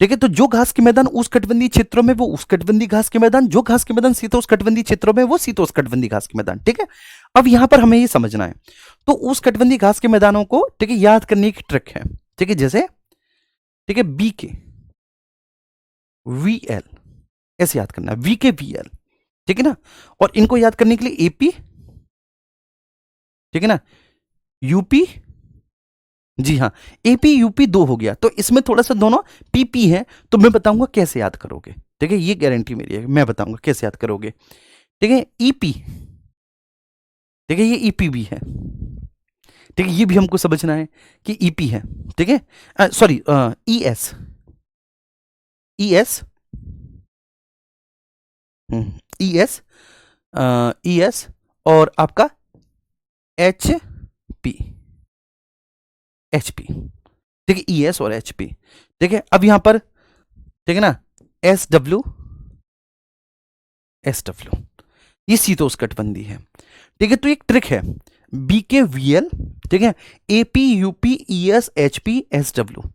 ठीक है, तो जो घास के मैदान उष्ण कटिबंधीय क्षेत्रों में वो उष्ण कटिबंधीय घास के मैदान, जो घास के मैदान शीतोष्ण कटिबंधीय क्षेत्रों में वो शीतोष्ण कटिबंधीय घास के मैदान। ठीक है, अब यहां पर हमें ये समझना है, तो उष्ण कटिबंधीय घास के मैदानों को, ठीक है, याद करने की ट्रिक है। ठीक है, जैसे, ठीक है, बी के वी एल ऐसे याद करना है, वी के वी एल, ठीक है ना। और इनको याद करने के लिए एपी, ठीक है ना, यूपी, जी हाँ, एपी यूपी 2 हो गया, तो इसमें थोड़ा सा दोनों पीपी है, तो मैं बताऊंगा कैसे याद करोगे। ठीक है, ये गारंटी मेरी है, मैं बताऊंगा कैसे याद करोगे। ठीक है, ईपी, ठीक है, ये ईपी भी है। ठीक है, ये भी हमको समझना है कि ईपी है। ठीक है, sorry, ES, ES, ES, ES और आपका एच पी, एचपी, ठीक है, ईएस और एचपी। ठीक है, अब यहां पर, ठीक है ना, एस डब्ल्यू, एस डब्ल्यू, ये शीतोष्ण कटिबंधी है। ठीक है, तो एक ट्रिक है, बीके वीएल, ठीक है, AP UP ES HP S W.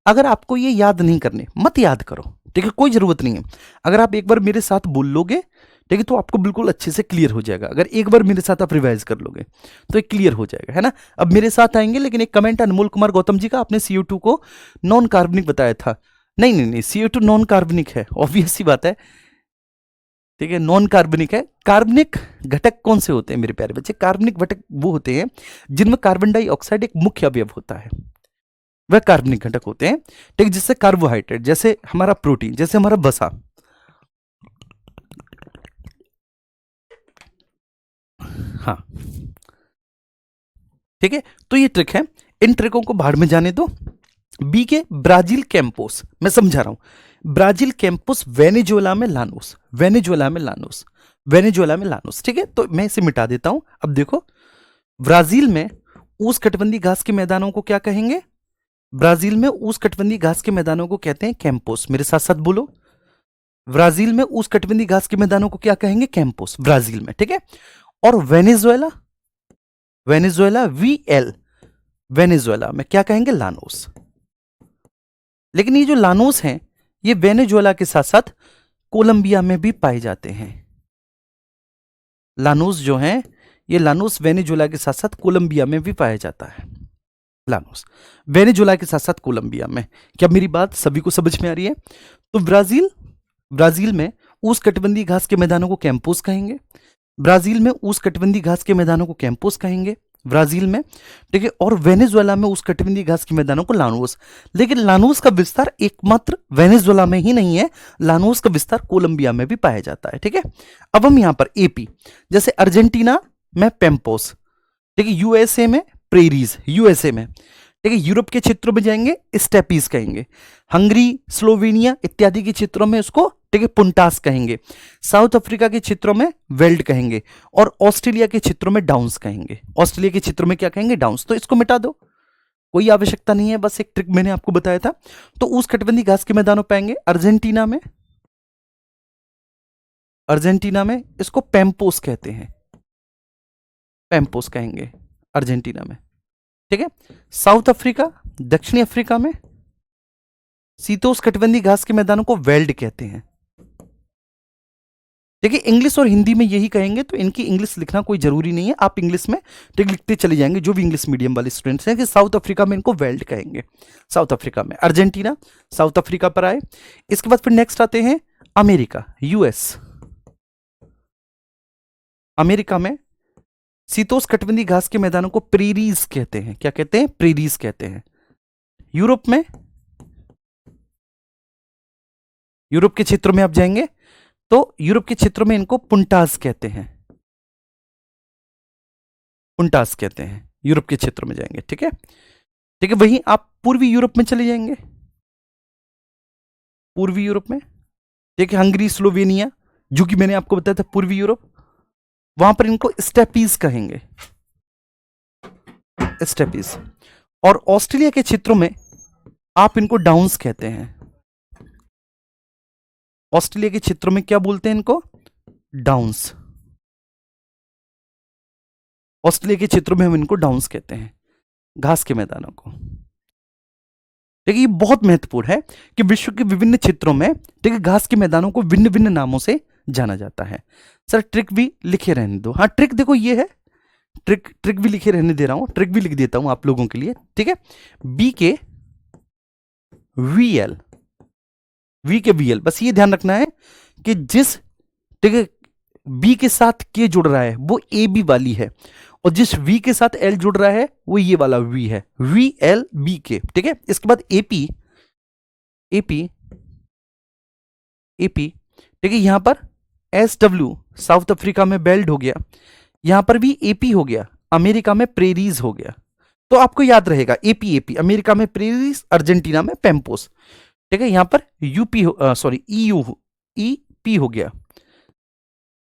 अगर आपको ये याद नहीं करने, मत याद करो, ठीक है, कोई जरूरत नहीं है। अगर आप एक बार मेरे साथ बोल लोगे, ठीक है, तो आपको बिल्कुल अच्छे से क्लियर हो जाएगा। अगर एक बार मेरे साथ आप रिवाइज कर लोगे तो एक क्लियर हो जाएगा, है ना। अब मेरे साथ आएंगे, लेकिन एक कमेंट अनमोल कुमार गौतम जी का, आपने CO2 को नॉन कार्बनिक बताया था। नहीं नहीं नहीं, CO2 नॉन कार्बनिक है, ऑब्वियस सी बात है, ठीक है, नॉन कार्बनिक है। कार्बनिक घटक कौन से होते हैं मेरे प्यारे बच्चे? कार्बनिक घटक वो होते हैं जिनमें कार्बन डाइऑक्साइड एक मुख्य अवयव होता है, वह कार्बनिक घटक होते हैं, ठीक है। जिससे कार्बोहाइड्रेट, जैसे हमारा प्रोटीन, जैसे हमारा वसा, हाँ, ठीक है। तो ये ट्रिक है, इन ट्रिकों को भाड़ में जाने दो। बी के ब्राजील कैंपोस, मैं समझा रहा हूं, ब्राजील कैंपोस वेनेजुएला में लानोस, वेनेजुएला में लानोस, वेनेजुएला में लानोस, ठीक है। तो मैं इसे मिटा देता हूं। अब देखो, ब्राजील में उष्णकटिबंधीय घास के मैदानों को क्या कहेंगे? ब्राजील में उष्णकटिबंधीय घास के मैदानों को कहते हैं कैंपोस। मेरे साथ साथ बोलो, ब्राजील में उष्णकटिबंधीय घास के मैदानों को क्या कहेंगे? कैंपोस, ब्राजील में, ठीक है। और वेनेजुएला, वेनेजुएला VL, वेनेजुएला में क्या कहेंगे? लानोस। लेकिन ये जो लानोस हैं, ये वेनेजुएला के साथ साथ कोलंबिया में भी पाए जाते हैं। लानोस जो हैं, ये लानोस वेनेजुएला के साथ साथ कोलंबिया में भी पाया जाता है। लानोस वेनेजुएला के साथ साथ कोलंबिया में। क्या मेरी बात सभी को समझ में आ रही है? तो ब्राजील में उष्णकटिबंधीय घास के मैदानों को कैंपोस कहेंगे, ब्राजील में उष्णकटिबंधीय घास के मैदानों को कैंपोस कहेंगे, ब्राजील में, ठीक है। और वेनेजुएला में उष्णकटिबंधीय घास के मैदानों को लानोस। लेकिन लानोस का विस्तार एकमात्र वेनेजुएला में ही नहीं है, लानोस का विस्तार कोलंबिया में भी पाया जाता है, ठीक है। अब हम यहां पर AP, जैसे अर्जेंटीना में पेम्पोस, ठीक है, USA में प्रेरीज, USA में, ठीक है। यूरोप के क्षेत्रों में जाएंगे, स्टेपीज कहेंगे। हंगरी, स्लोवेनिया इत्यादि के क्षेत्रों में उसको, ठीक है, पुंटास कहेंगे। साउथ अफ्रीका के क्षेत्रों में वेल्ड कहेंगे, और ऑस्ट्रेलिया के क्षेत्रों में डाउन्स कहेंगे। ऑस्ट्रेलिया के क्षेत्रों में क्या कहेंगे? डाउन्स। तो इसको मिटा दो, कोई आवश्यकता नहीं है, बस एक ट्रिक मैंने आपको बताया था। तो उष्णकटिबंधीय घास के मैदानों पाएंगे अर्जेंटीना में, अर्जेंटीना में इसको पेम्पोस कहते हैं, पेम्पोस कहेंगे अर्जेंटीना में, ठीक है। साउथ अफ्रीका, दक्षिणी अफ्रीका में शीतोष्णकटिबंधीय घास के मैदानों को वेल्ड कहते हैं, ठीक है। इंग्लिश और हिंदी में यही कहेंगे, तो इनकी इंग्लिश लिखना कोई जरूरी नहीं है, आप इंग्लिश में ठीक लिखते चले जाएंगे, जो भी इंग्लिश मीडियम वाले स्टूडेंट्स हैं, कि साउथ अफ्रीका में इनको वेल्ड कहेंगे, साउथ अफ्रीका में। अर्जेंटीना साउथ अफ्रीका पर आए। इसके बाद फिर नेक्स्ट आते हैं अमेरिका, US। अमेरिका में शीतोष्णकटिबंधीय घास के मैदानों को प्रेरीज कहते हैं। क्या कहते हैं? प्रेरीज कहते हैं। यूरोप में, यूरोप के क्षेत्रों में आप जाएंगे तो यूरोप के क्षेत्रों में इनको पुंटास कहते हैं, पुंटास कहते हैं, यूरोप के क्षेत्रों में जाएंगे, ठीक है, ठीक है। वहीं आप पूर्वी यूरोप में चले जाएंगे, पूर्वी यूरोप में, ठीक है, हंगरी, स्लोवेनिया, जो कि मैंने आपको बताया था पूर्वी यूरोप, वहां पर इनको स्टेपीज कहेंगे, स्टेपीज। और ऑस्ट्रेलिया के क्षेत्रों में आप इनको डाउन्स कहते हैं। ऑस्ट्रेलिया के क्षेत्रों में क्या बोलते हैं इनको? डाउन्स। ऑस्ट्रेलिया के क्षेत्रों में हम इनको डाउन्स कहते हैं, घास के मैदानों को, ठीक है। ये बहुत महत्वपूर्ण है कि विश्व के विभिन्न क्षेत्रों में, ठीक है, घास के मैदानों को भिन्न भिन्न नामों से जाना जाता है। सर ट्रिक भी लिखे रहने दो। हाँ, ट्रिक देखो ये है, ट्रिक भी लिखे रहने दे रहा हूं, ट्रिक भी लिख देता हूं आप लोगों के लिए, ठीक है। बी के VL, बस ये ध्यान रखना है कि जिस, ठीक है, बी के साथ के जुड़ रहा है वो AB वाली है, और जिस V के साथ L जुड़ रहा है वो ये वाला V है, VLBK, ठीक है। इसके बाद AP, ठीक है, यहां पर SW साउथ अफ्रीका में बेल्ट हो गया, यहां पर भी AP हो गया, अमेरिका में प्रेरीज हो गया। तो आपको याद रहेगा AP, अमेरिका में प्रेरीज, अर्जेंटीना में पेम्पोस, ठीक है। यहां पर EP हो गया,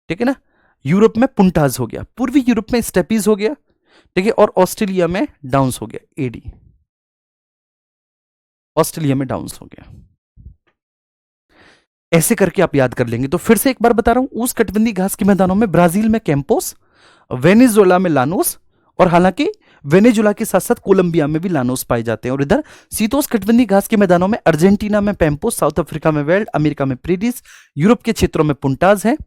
ठीक है ना। यूरोप में पुंटाज हो गया, पूर्वी यूरोप में स्टेपीज हो गया, ठीक है। और ऑस्ट्रेलिया में डाउन्स हो गया, AD, ऑस्ट्रेलिया में डाउन्स हो गया। ऐसे करके आप याद कर लेंगे। तो फिर से एक बार बता रहा हूं, उष्णकटिबंधीय घास के मैदानों में ब्राजील में कैंपोस, वेनेजुएला में लानोस, और हालांकि वेनेजुला के साथ साथ कोलंबिया में भी लानोस पाए जाते हैं। और इधर शीतोष्णकटिबंधीय घास के मैदानों में अर्जेंटीना में पैम्पोस, साउथ अफ्रीका में वेल्ड, अमेरिका में प्रीडिस, यूरोप के क्षेत्रों में पुंटाज है।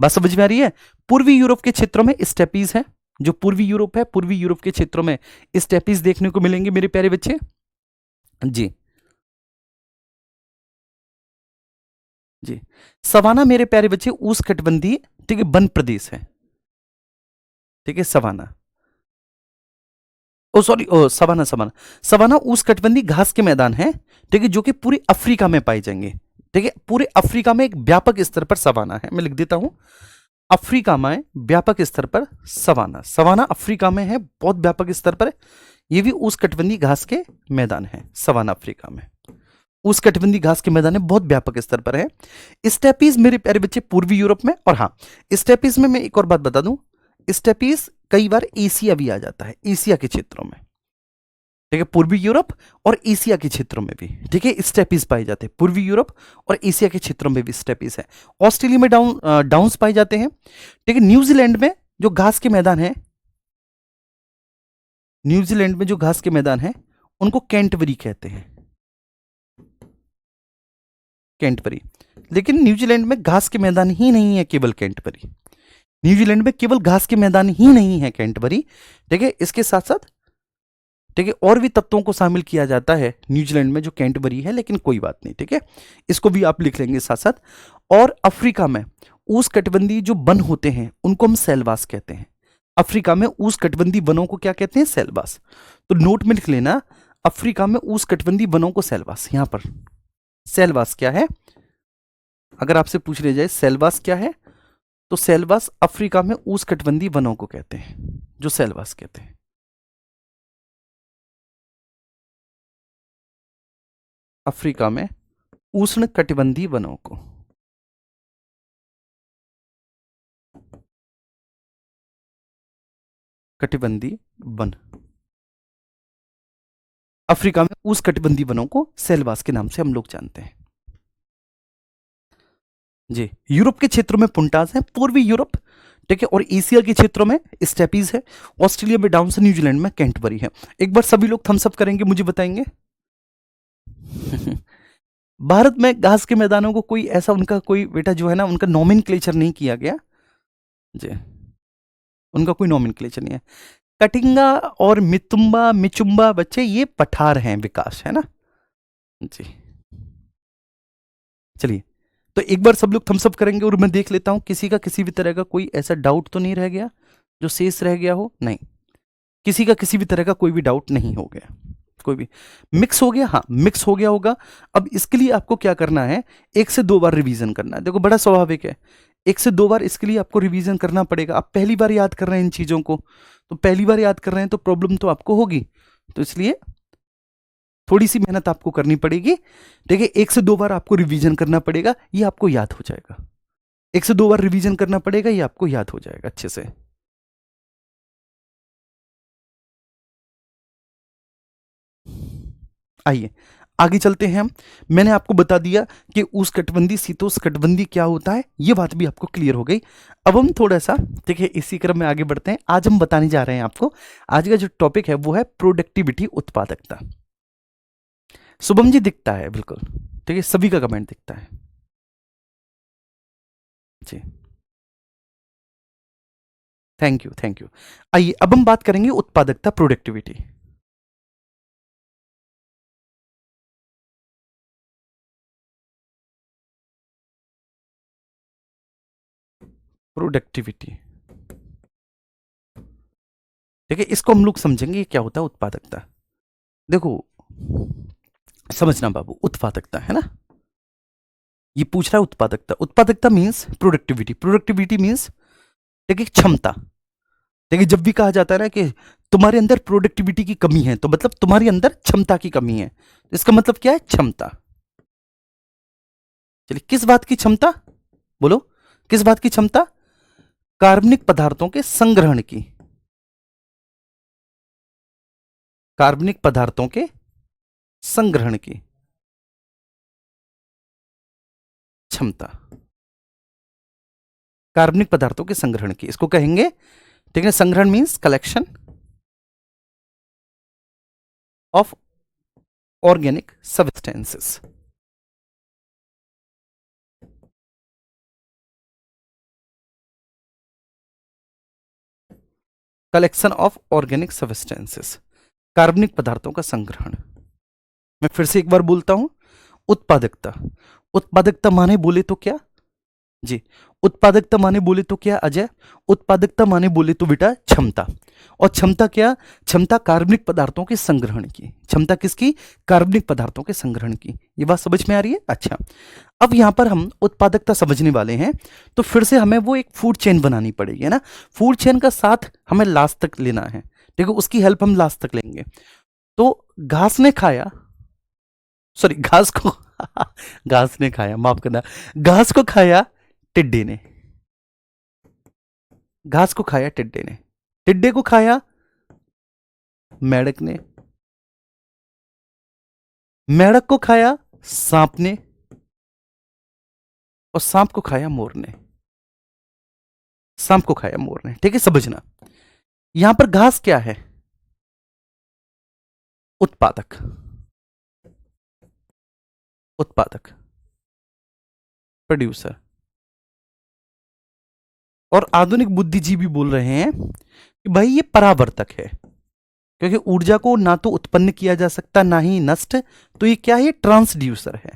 बात समझ में आ रही है? पूर्वी यूरोप के क्षेत्रों में स्टेपीज है। जो पूर्वी यूरोप है, पूर्वी यूरोप के क्षेत्रों में स्टेपीज देखने को मिलेंगे मेरे प्यारे बच्चे। जी जी। सवाना मेरे प्यारे बच्चे उष्णकटिबंधीय, ठीक है, वन प्रदेश है। ठीक है, सवाना, ओ सॉरी, ओ सवाना, सवाना, सवाना उष्णकटिबंधीय घास के मैदान है, ठीक है, जो कि पूरी अफ्रीका में पाए जाएंगे। ठीक है, पूरे अफ्रीका में एक व्यापक स्तर पर सवाना है। मैं लिख देता हूं, अफ्रीका में व्यापक स्तर पर सवाना, सवाना अफ्रीका में है, बहुत व्यापक स्तर पर। ये भी उष्णकटिबंधीय घास के मैदान है, सवाना अफ्रीका में उष्णकटिबंधीय घास के मैदान है, बहुत व्यापक स्तर पर है। स्टेपीज मेरे प्यारे बच्चे पूर्वी यूरोप में। और हाँ, स्टेपीज में मैं एक और बात बता दूं, स्टेपीज कई बार एशिया भी आ जाता है, एशिया के क्षेत्रों में। ठीक है, पूर्वी यूरोप और एशिया के क्षेत्रों में भी, ठीक है, स्टेपीज पाए जाते हैं। पूर्वी यूरोप और एशिया के क्षेत्रों में भी स्टेपीज है। ऑस्ट्रेलिया में डाउन्स पाए जाते हैं। ठीक है, न्यूजीलैंड में जो घास के मैदान है, न्यूजीलैंड में जो घास के मैदान है उनको कैंटबरी कहते हैं, कैंटबरी। लेकिन न्यूजीलैंड में घास के मैदान ही नहीं है, केवल कैंटबरी। न्यूजीलैंड में केवल घास के मैदान ही नहीं है, कैंटबरी। ठीक है, इसके साथ साथ, ठीक है, और भी तत्वों को शामिल किया जाता है न्यूजीलैंड में जो कैंटबरी है, लेकिन कोई बात नहीं। ठीक है, इसको भी आप लिख लेंगे साथ साथ। और अफ्रीका में उष्णकटिबंधीय जो वन होते हैं उनको हम सेलवास कहते हैं। अफ्रीका में उष्णकटिबंधीय वनों को क्या कहते हैं? सेलवास। तो नोट में लिख लेना, अफ्रीका में उष्णकटिबंधीय वनों को सेलवास। यहां पर सेलवास क्या है, अगर आपसे पूछ लिया जाए सेलवास क्या है, तो सेलवास अफ्रीका में उष्णकटिबंधीय वनों को कहते हैं, जो सेलवास कहते हैं। अफ्रीका में उष्णकटिबंधीय वनों को, कटिबंधीय वन, अफ्रीका में उष्णकटिबंधीय वनों को सेलवास के नाम से हम लोग जानते हैं। जी, यूरोप के क्षेत्रों में पुंटाज है, पूर्वी यूरोप, ठीक है, और एशिया के क्षेत्रों में स्टेपीज है। ऑस्ट्रेलिया में डाउन्स है, न्यूजीलैंड में कैंटबरी है। एक बार सभी लोग थम्स अप करेंगे, मुझे बताएंगे। भारत में घास के मैदानों को कोई ऐसा, उनका कोई बेटा जो है ना, उनका नॉमेनक्लेचर नहीं किया गया। जी, उनका कोई नॉमेनक्लेचर नहीं है। कटिंगा और मितुम्बा, मिचुम्बा बच्चे ये पठार हैं, विकास है ना। जी, चलिए, तो एक बार सब लोग थम्स अप करेंगे और मैं देख लेता हूं किसी का किसी भी तरह का कोई ऐसा डाउट तो नहीं रह गया जो शेष रह गया हो। नहीं, किसी का किसी भी तरह का कोई भी डाउट नहीं हो गया, कोई भी मिक्स हो गया? हाँ, मिक्स हो गया होगा। अब इसके लिए आपको क्या करना है, एक से दो बार रिवीजन करना है। देखो, बड़ा स्वाभाविक है, एक से दो बार इसके लिए आपको रिवीजन करना पड़ेगा। आप पहली बार याद कर रहे हैं इन चीजों को, तो पहली बार याद कर रहे हैं तो प्रॉब्लम तो आपको होगी, तो इसलिए थोड़ी सी मेहनत आपको करनी पड़ेगी। ठीक है, एक से दो बार आपको रिवीजन करना पड़ेगा, ये आपको याद हो जाएगा। एक से दो बार रिवीजन करना पड़ेगा, ये आपको याद हो जाएगा अच्छे से। आइए आगे चलते हैं हम। मैंने आपको बता दिया कि उष्णकटिबंधीय शीतोष्णकटिबंधीय क्या होता है, ये बात भी आपको क्लियर हो गई। अब हम थोड़ा सा, ठीक है, इसी क्रम में आगे बढ़ते हैं। आज हम बताने जा रहे हैं आपको, आज का जो टॉपिक है वो है प्रोडक्टिविटी, उत्पादकता। शुभम जी दिखता है बिल्कुल, ठीक है, सभी का कमेंट दिखता है जी। Thank you, thank you. आइए अब हम बात करेंगे उत्पादकता, प्रोडक्टिविटी। प्रोडक्टिविटी, ठीक है, इसको हम लोग समझेंगे क्या होता है उत्पादकता। देखो, समझना बाबू, उत्पादकता है ना, ये पूछ रहा है उत्पादकता। उत्पादकता मीन्स प्रोडक्टिविटी, प्रोडक्टिविटी मीन्स, ठीक है, क्षमता। देखिए, जब भी कहा जाता है ना कि तुम्हारे अंदर प्रोडक्टिविटी की कमी है, तो मतलब तुम्हारे अंदर क्षमता की कमी है। इसका मतलब क्या है? क्षमता। चलिए, किस बात की क्षमता, बोलो, किस बात की क्षमता? कार्बनिक पदार्थों के संग्रहण की, कार्बनिक पदार्थों के संग्रहण की क्षमता, कार्बनिक पदार्थों के संग्रहण की, इसको कहेंगे, ठीक है। संग्रहण means collection, of organic substances. Collection of organic substances, कार्बनिक पदार्थों का संग्रहण। मैं फिर से एक बार बोलता हूं, उत्पादकता। उत्पादकता माने बोले तो क्या जी, उत्पादकता माने बोले तो क्या अजय? उत्पादकता माने बोले तो बेटा क्षमता। और क्षमता क्या? क्षमता कार्बनिक पदार्थों के संग्रहण की। क्षमता किसकी? कार्बनिक पदार्थों के संग्रहण की। ये बात समझ में आ रही है? अच्छा, अब यहां पर हम उत्पादकता समझने वाले हैं, तो फिर से हमें वो एक फूड चेन बनानी पड़ेगी, है ना। फूड चेन का साथ हमें लास्ट तक लेना है, ठीक है, उसकी हेल्प हम लास्ट तक लेंगे। तो घास ने खाया, सॉरी घास को घास ने खाया, माफ करना, घास को खाया टिड्डे ने। घास को खाया टिड्डे ने, टिड्डे को खाया मेढक ने, मेढक को खाया सांप ने, और सांप को खाया मोर ने। सांप को खाया मोर ने, ठीक है, समझना। यहां पर घास क्या है? उत्पादक। उत्पादक, प्रोड्यूसर। और आधुनिक बुद्धिजीवी बोल रहे हैं कि भाई ये परावर्तक है, क्योंकि ऊर्जा को ना तो उत्पन्न किया जा सकता ना ही नष्ट, तो ये क्या है? ये ट्रांसड्यूसर है,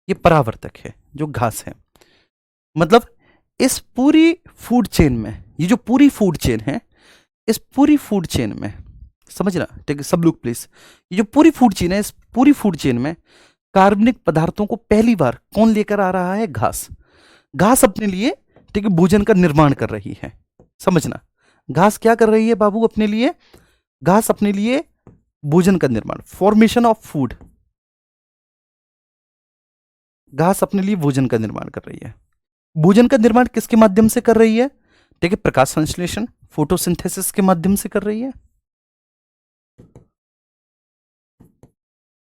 ये परावर्तक है जो घास है। मतलब इस पूरी फूड चेन में, ये जो पूरी फूड चेन है, इस पूरी फूड चेन में समझना, ठीक है सब लोग प्लीज, ये जो पूरी फूड चेन है, इस पूरी फूड चेन में कार्बनिक पदार्थों को पहली बार कौन लेकर आ रहा है? घास। घास अपने लिए, ठीक है, भोजन का निर्माण कर रही है, समझना। घास क्या कर रही है बाबू अपने लिए? घास अपने लिए भोजन का निर्माण, फॉर्मेशन ऑफ फूड। घास अपने लिए भोजन का निर्माण कर रही है। भोजन का निर्माण किसके माध्यम से कर रही है? ठीक है, प्रकाश संश्लेषण, फोटोसिंथेसिस के माध्यम से कर रही है।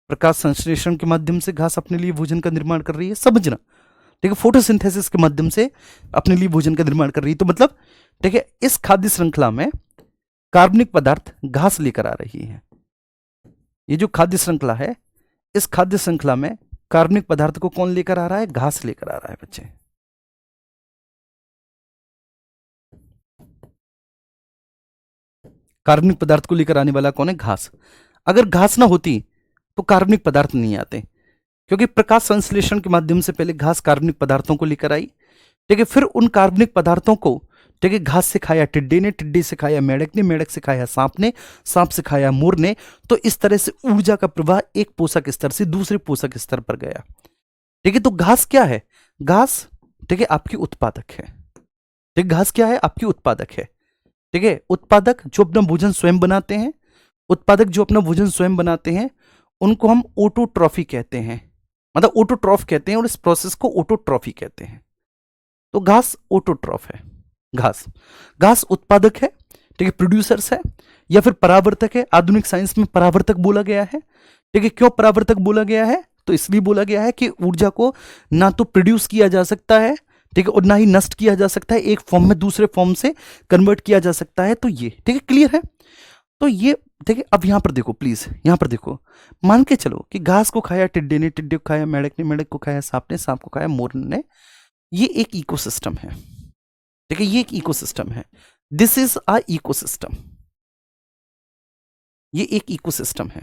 प्रकाश संश्लेषण के माध्यम से घास अपने लिए भोजन का निर्माण कर रही है, समझना। ठीक है, फोटोसिंथेसिस के माध्यम से अपने लिए भोजन का निर्माण कर रही है। तो मतलब ठीक है, इस खाद्य श्रृंखला में कार्बनिक पदार्थ घास लेकर आ रही है। ये जो खाद्य श्रृंखला है, इस खाद्य श्रृंखला में कार्बनिक पदार्थ को कौन लेकर आ रहा है? घास लेकर आ रहा है बच्चे। कार्बनिक पदार्थ को लेकर आने वाला कौन है? घास। अगर घास ना होती तो कार्बनिक पदार्थ नहीं आते, क्योंकि प्रकाश संश्लेषण के माध्यम से पहले घास कार्बनिक पदार्थों को लेकर आई, ठीक है, फिर उन कार्बनिक पदार्थों को, ठीक है, घास से खाया टिड्डे ने, टिड्डे से खाया मेढक ने, मेढक से खाया सांप ने, सांप से खाया मोर ने। तो इस तरह से ऊर्जा का प्रवाह एक पोषक स्तर से दूसरे पोषक स्तर पर गया, ठीक है। तो घास क्या है? घास, ठीक है, आपकी उत्पादक है। ठीक, घास क्या है? आपकी उत्पादक है, ठीक है। उत्पादक जो अपना भोजन स्वयं बनाते हैं, उत्पादक जो अपना भोजन स्वयं बनाते हैं, उनको हम ऑटोट्रॉफी कहते हैं, मतलब ऑटोट्रॉफ कहते हैं, और इस प्रोसेस को ऑटोट्रॉफी कहते हैं। तो घास ऑटोट्रॉफ है। घास, घास उत्पादक है, ठीक है, प्रोड्यूसर्स है, या फिर परावर्तक है। आधुनिक साइंस में परावर्तक बोला गया है, ठीक है। क्यों परावर्तक बोला गया है? तो इसलिए बोला गया है कि ऊर्जा को ना तो प्रोड्यूस किया जा सकता है, ठीक है, और ना ही नष्ट किया जा सकता है, एक फॉर्म में दूसरे फॉर्म से कन्वर्ट किया जा सकता है। तो ये ठीक है, क्लियर है। तो ये ठीक है। अब यहां पर देखो प्लीज, यहां पर देखो, मान के चलो कि घास को खाया टिड्डे ने, टिड्डे को खाया मेढक ने, मेढक को खाया सांप ने, सांप को खाया मोर ने। ये एक इकोसिस्टम है, ठीक है, ये एक इकोसिस्टम है। दिस इज अ इकोसिस्टम, ये एक इकोसिस्टम है,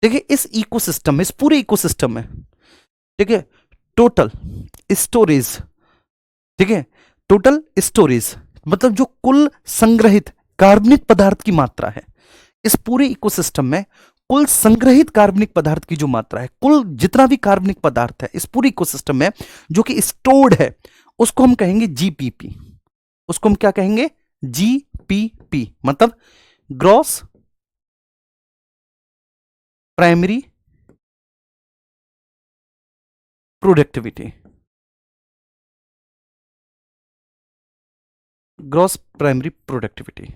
ठीक है। इस इकोसिस्टम में, इस पूरे इकोसिस्टम में, ठीक है, टोटल स्टोरेज, ठीक है, टोटल स्टोरेज मतलब जो कुल संग्रहित कार्बनिक पदार्थ की मात्रा है, इस पूरे इकोसिस्टम में कुल संग्रहित कार्बनिक पदार्थ की जो मात्रा है, कुल जितना भी कार्बनिक पदार्थ है इस पूरे इकोसिस्टम में जो कि स्टोर्ड है, उसको हम कहेंगे जीपीपी। उसको हम क्या कहेंगे? जीपीपी, मतलब gross primary productivity. Gross primary productivity,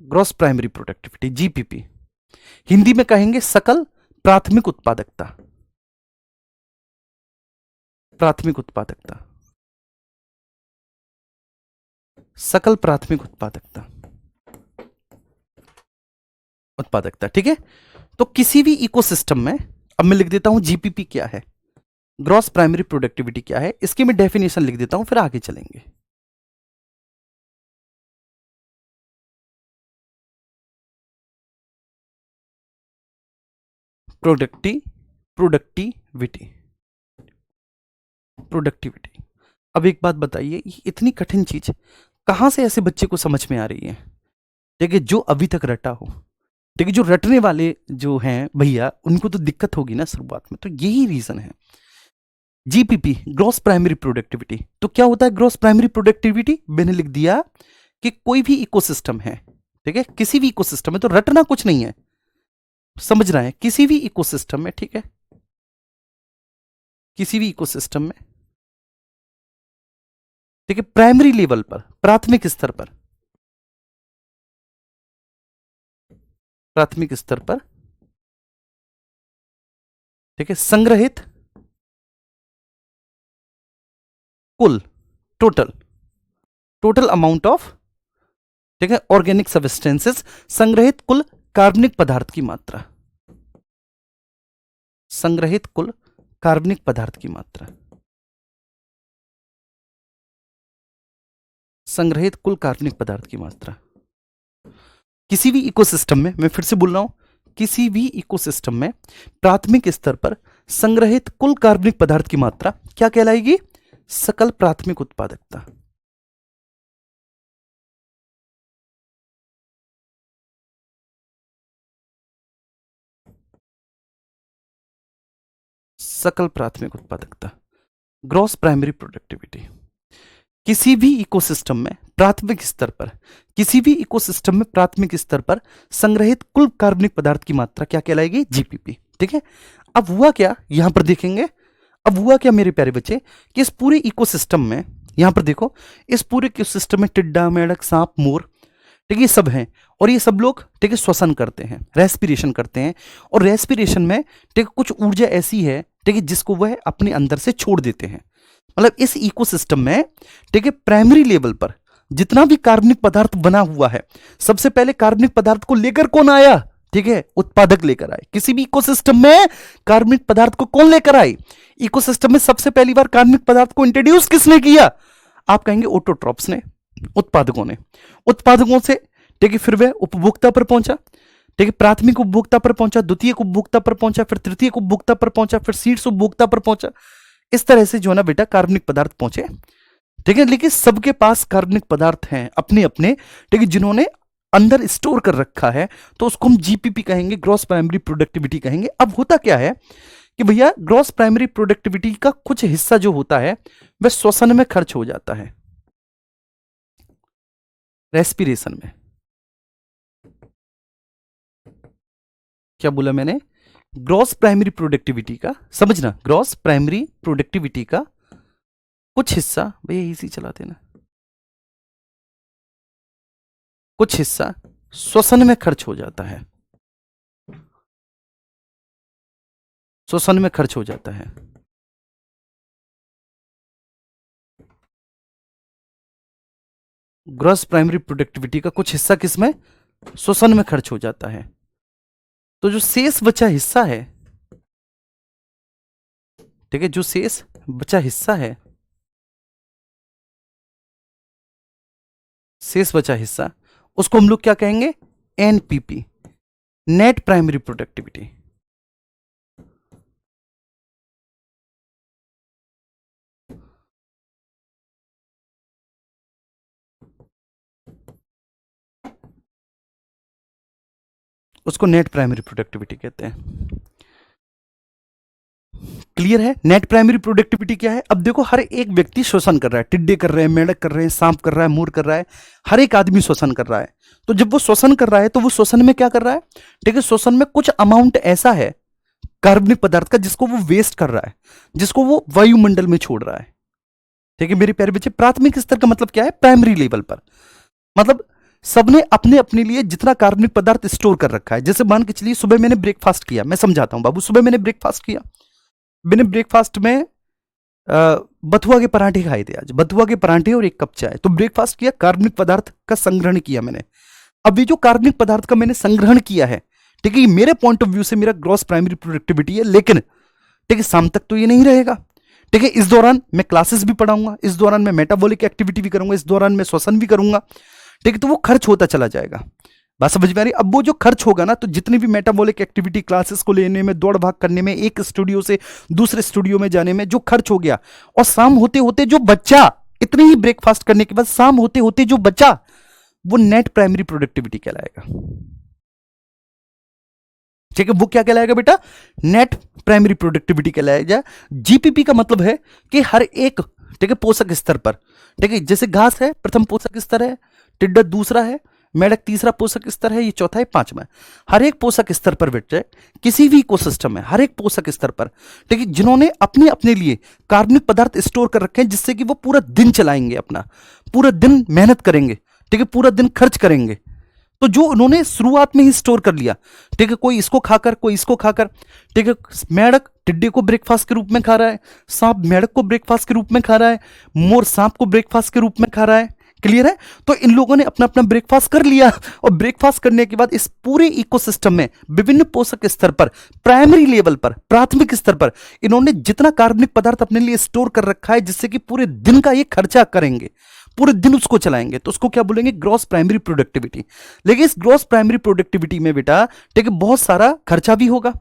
gross primary productivity, GPP. Hindi में कहेंगे सकल प्राथमिक उत्पादकता, प्राथमिक उत्पादकता। सकल प्राथमिक उत्पादकता, उत्पादकता, ठीक है। तो किसी भी इकोसिस्टम में, अब मैं लिख देता हूं जीपीपी क्या है, ग्रॉस प्राइमरी प्रोडक्टिविटी क्या है, इसकी मैं डेफिनेशन लिख देता हूं, फिर आगे चलेंगे। Productivity, productivity. अब एक बात बताइए, ये इतनी कठिन चीज कहां से ऐसे बच्चे को समझ में आ रही है? ठीक है, जो अभी तक रटा हो, ठीक है, जो रटने वाले जो हैं भैया, उनको तो दिक्कत होगी ना शुरुआत में, तो यही रीजन है। जीपीपी, ग्रॉस प्राइमरी प्रोडक्टिविटी, तो क्या होता है ग्रॉस प्राइमरी प्रोडक्टिविटी? मैंने लिख दिया कि कोई भी इकोसिस्टम है, ठीक है, किसी भी इकोसिस्टम में, तो रटना कुछ नहीं है, समझ रहे हैं, किसी भी इकोसिस्टम में, ठीक है, किसी भी इकोसिस्टम में, ठीक है, प्राइमरी लेवल पर, प्राथमिक स्तर पर, प्राथमिक स्तर पर, ठीक है, संग्रहित कुल, टोटल, टोटल अमाउंट ऑफ, ठीक है, ऑर्गेनिक सब्सटेंसेस, संग्रहित कुल कार्बनिक पदार्थ की मात्रा, संग्रहित कुल कार्बनिक पदार्थ की मात्रा, संग्रहित कुल कार्बनिक पदार्थ की मात्रा। किसी भी इकोसिस्टम में, मैं फिर से बोल रहा हूं, किसी भी इकोसिस्टम में प्राथमिक स्तर पर संग्रहित कुल कार्बनिक पदार्थ की मात्रा क्या कहलाएगी? सकल प्राथमिक उत्पादकता। सकल प्राथमिक उत्पादकता, ग्रॉस प्राइमरी प्रोडक्टिविटी। किसी भी इकोसिस्टम में प्राथमिक स्तर पर, किसी भी इकोसिस्टम में प्राथमिक स्तर पर संग्रहित कुल कार्बनिक पदार्थ की मात्रा क्या कहलाएगी? जीपीपी, ठीक है। अब हुआ क्या, यहां पर देखेंगे, अब हुआ क्या मेरे प्यारे बच्चे, कि इस पूरे इकोसिस्टम में, यहां पर देखो, इस पूरे इकोसिस्टम में टिड्डा, मेंढक, सांप, मोर, ठीक है, ये सब हैं, और ये सब लोग, ठीक है, श्वसन करते हैं, रेस्पिरेशन करते हैं, और रेस्पिरेशन में, ठीक है, कुछ ऊर्जा ऐसी है, ठीक है, जिसको वह अपने अंदर से छोड़ देते हैं। मतलब इस इकोसिस्टम में, ठीक है, प्राइमरी लेवल पर जितना भी कार्बनिक पदार्थ बना हुआ है, सबसे पहले कार्बनिक पदार्थ को लेकर कौन आया? ठीक है, उत्पादक लेकर आए। किसी भी इकोसिस्टम में कार्बनिक पदार्थ को कौन लेकर आए? इकोसिस्टम में सबसे पहली बार कार्बनिक पदार्थ को इंट्रोड्यूस किसने किया? आप कहेंगे ऑटोट्रॉप्स ने, उत्पादकों ने। उत्पादकों से, ठीक है, फिर वह उपभोक्ता पर पहुंचा, ठीक है, प्राथमिक उपभोक्ता पर पहुंचा, द्वितीयक उपभोक्ता पर पहुंचा, फिर तृतीयक उपभोक्ता पर पहुंचा, फिर शीर्ष उपभोक्ता पर पहुंचा। इस तरह से जो है ना बेटा कार्बनिक पदार्थ पहुंचे, ठीक है, लेकिन सबके पास कार्बनिक पदार्थ हैं अपने अपने, ठीक है, जिन्होंने अंदर स्टोर कर रखा है, तो उसको हम जीपीपी कहेंगे, ग्रॉस प्राइमरी प्रोडक्टिविटी कहेंगे। अब होता क्या है कि भैया ग्रॉस प्राइमरी प्रोडक्टिविटी का कुछ हिस्सा जो होता है वह श्वसन में खर्च हो जाता है, रेस्पिरेशन में। क्या बोला मैंने? ग्रॉस प्राइमरी प्रोडक्टिविटी का, समझना, ग्रॉस प्राइमरी प्रोडक्टिविटी का कुछ हिस्सा, भैया इसी चलाते ना, कुछ हिस्सा श्वसन में खर्च हो जाता है, श्वसन में खर्च हो जाता है। ग्रॉस प्राइमरी प्रोडक्टिविटी का कुछ हिस्सा किसमें? श्वसन में खर्च हो जाता है। तो जो शेष बचा हिस्सा है, ठीक है, जो शेष बचा हिस्सा है, शेष बचा हिस्सा, उसको हम लोग क्या कहेंगे? NPP, net primary productivity. उसको नेट प्राइमरी प्रोडक्टिविटी कहते हैं। क्लियर है? नेट प्राइमरी प्रोडक्टिविटी क्या है? अब देखो, हर एक व्यक्ति श्वसन कर रहा है, टिड्डे कर रहे हैं, मेंढक कर रहे हैं, सांप कर रहा है, मोर कर रहा है, हर एक आदमी श्वसन कर रहा है। तो जब वो श्वसन कर रहा है, तो वो श्वसन में क्या कर रहा है? ठीक है, श्वसन में कुछ अमाउंट ऐसा है कार्बनिक पदार्थ का जिसको वो वेस्ट कर रहा है, जिसको वो वायुमंडल में छोड़ रहा है। ठीक है मेरे प्यारे बच्चे, प्राथमिक स्तर का मतलब क्या है? प्राइमरी लेवल पर, मतलब सबने अपने अपने लिए जितना कार्बनिक पदार्थ स्टोर कर रखा है। जैसे मान के चलिए, सुबह मैंने ब्रेकफास्ट किया, मैं समझाता हूं बाबू, सुबह मैंने ब्रेकफास्ट किया, मैंने ब्रेकफास्ट में बथुआ के पराठे खाए थे आज, बथुआ के पराठे और एक कप चाय। तो ब्रेकफास्ट किया, कार्बनिक पदार्थ का संग्रहण किया मैंने। अब ये जो कार्बनिक पदार्थ का मैंने संग्रहण किया है, ठीक है, ये मेरे पॉइंट ऑफ व्यू से मेरा ग्रॉस प्राइमरी प्रोडक्टिविटी है, लेकिन ठीक है शाम तक तो ये नहीं रहेगा। ठीक है, इस दौरान मैं क्लासेस भी पढ़ाऊंगा, इस दौरान मैं मेटाबॉलिक एक्टिविटी भी करूंगा, इस दौरान मैं श्वसन भी करूंगा। ठीक है, तो वो खर्च होता चला जाएगा। बात समझ में आ रही? अब वो जो खर्च होगा ना, तो जितनी भी मेटाबॉलिक एक्टिविटी क्लासेस को लेने में, दौड़ भाग करने में, एक स्टूडियो से दूसरे स्टूडियो में जाने में जो खर्च हो गया, और शाम होते होते जो बच्चा, इतने ही ब्रेकफास्ट करने के बाद शाम होते होते जो बच्चा, वो नेट प्राइमरी प्रोडक्टिविटी कहलाएगा। ठीक है, वो क्या कहलाएगा बेटा? नेट प्राइमरी प्रोडक्टिविटी कहलाएगा। जीपीपी का मतलब है कि हर एक, ठीक है, पोषक स्तर पर, ठीक है, जैसे घास है प्रथम पोषक स्तर है, टिड्डा दूसरा है, मेढक तीसरा पोषक स्तर है, ये चौथा है, पांचवा है। हर एक पोषक स्तर पर बेटे, किसी भी इकोसिस्टम में हर एक पोषक स्तर पर, ठीक है, जिन्होंने अपने अपने लिए कार्बनिक पदार्थ स्टोर कर रखे हैं, जिससे कि वो पूरा दिन चलाएंगे, अपना पूरा दिन मेहनत करेंगे, ठीक है, पूरा दिन खर्च करेंगे। तो जो उन्होंने शुरुआत में ही स्टोर कर लिया, ठीक है, कोई इसको खाकर, कोई इसको खाकर, ठीक है, मेढक टिड्डे को ब्रेकफास्ट के रूप में खा रहा है, सांप मेढक को ब्रेकफास्ट के रूप में खा रहा है, मोर सांप को ब्रेकफास्ट के रूप में खा रहा है। क्लियर है? तो इन लोगों ने अपना अपना ब्रेकफास्ट कर लिया, और ब्रेकफास्ट करने के बाद इस पूरे इकोसिस्टम में विभिन्न पोषक स्तर पर, प्राइमरी लेवल पर, प्राथमिक स्तर पर इन्होंने जितना कार्बनिक पदार्थ अपने लिए स्टोर कर रखा है, जिससे कि पूरे दिन का ये खर्चा करेंगे, पूरे दिन उसको चलाएंगे, तो उसको क्या बोलेंगे? Gross primary productivity. लेकिन इस ग्रॉस प्राइमरी प्रोडक्टिविटी में बेटा, ठीक है, बहुत सारा खर्चा भी होगा,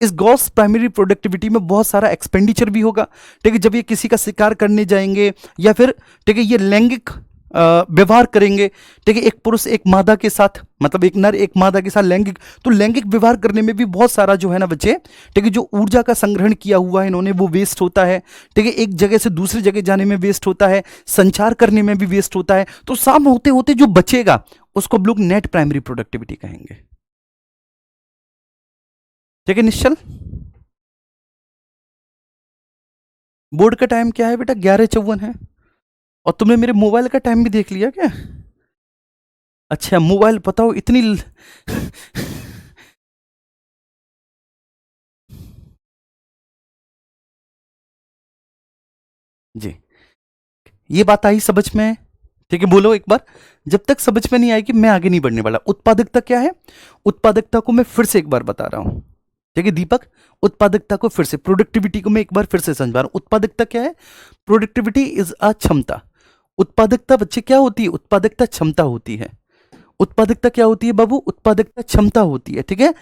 इस ग्रॉस प्राइमरी प्रोडक्टिविटी में बहुत सारा एक्सपेंडिचर भी होगा। ठीक है, जब ये किसी का शिकार करने जाएंगे, या फिर ठीक है ये लैंगिक व्यवहार करेंगे, ठीक है, एक पुरुष एक मादा के साथ, मतलब एक नर एक मादा के साथ लैंगिक, तो लैंगिक व्यवहार करने में भी बहुत सारा जो है ना बच्चे, ठीक है, जो ऊर्जा का संग्रहण किया हुआ है इन्होंने, वो वेस्ट होता है। ठीक है, एक जगह से दूसरी जगह जाने में वेस्ट होता है, संचार करने में भी वेस्ट होता है। तो शाम होते होते जो बचेगा उसको हम लोग नेट प्राइमरी प्रोडक्टिविटी कहेंगे। ठीक है निश्चल, बोर्ड का टाइम क्या है बेटा? 11:54 है। और तुमने मेरे मोबाइल का टाइम भी देख लिया क्या? अच्छा, मोबाइल बताओ इतनी जी, ये बात आई समझ में? ठीक है, बोलो एक बार। जब तक समझ में नहीं आएगी मैं आगे नहीं बढ़ने वाला। उत्पादकता क्या है? उत्पादकता को मैं फिर से एक बार बता रहा हूं। ठीक है दीपक, उत्पादकता को फिर से, प्रोडक्टिविटी को मैं एक बार फिर से समझा रहा हूं। उत्पादकता क्या है? प्रोडक्टिविटी इज अ क्षमता। उत्पादकता बच्चे क्या होती है? उत्पादकता क्षमता होती है। उत्पादकता क्या होती है बाबू? उत्पादकता क्षमता होती है, ठीक है,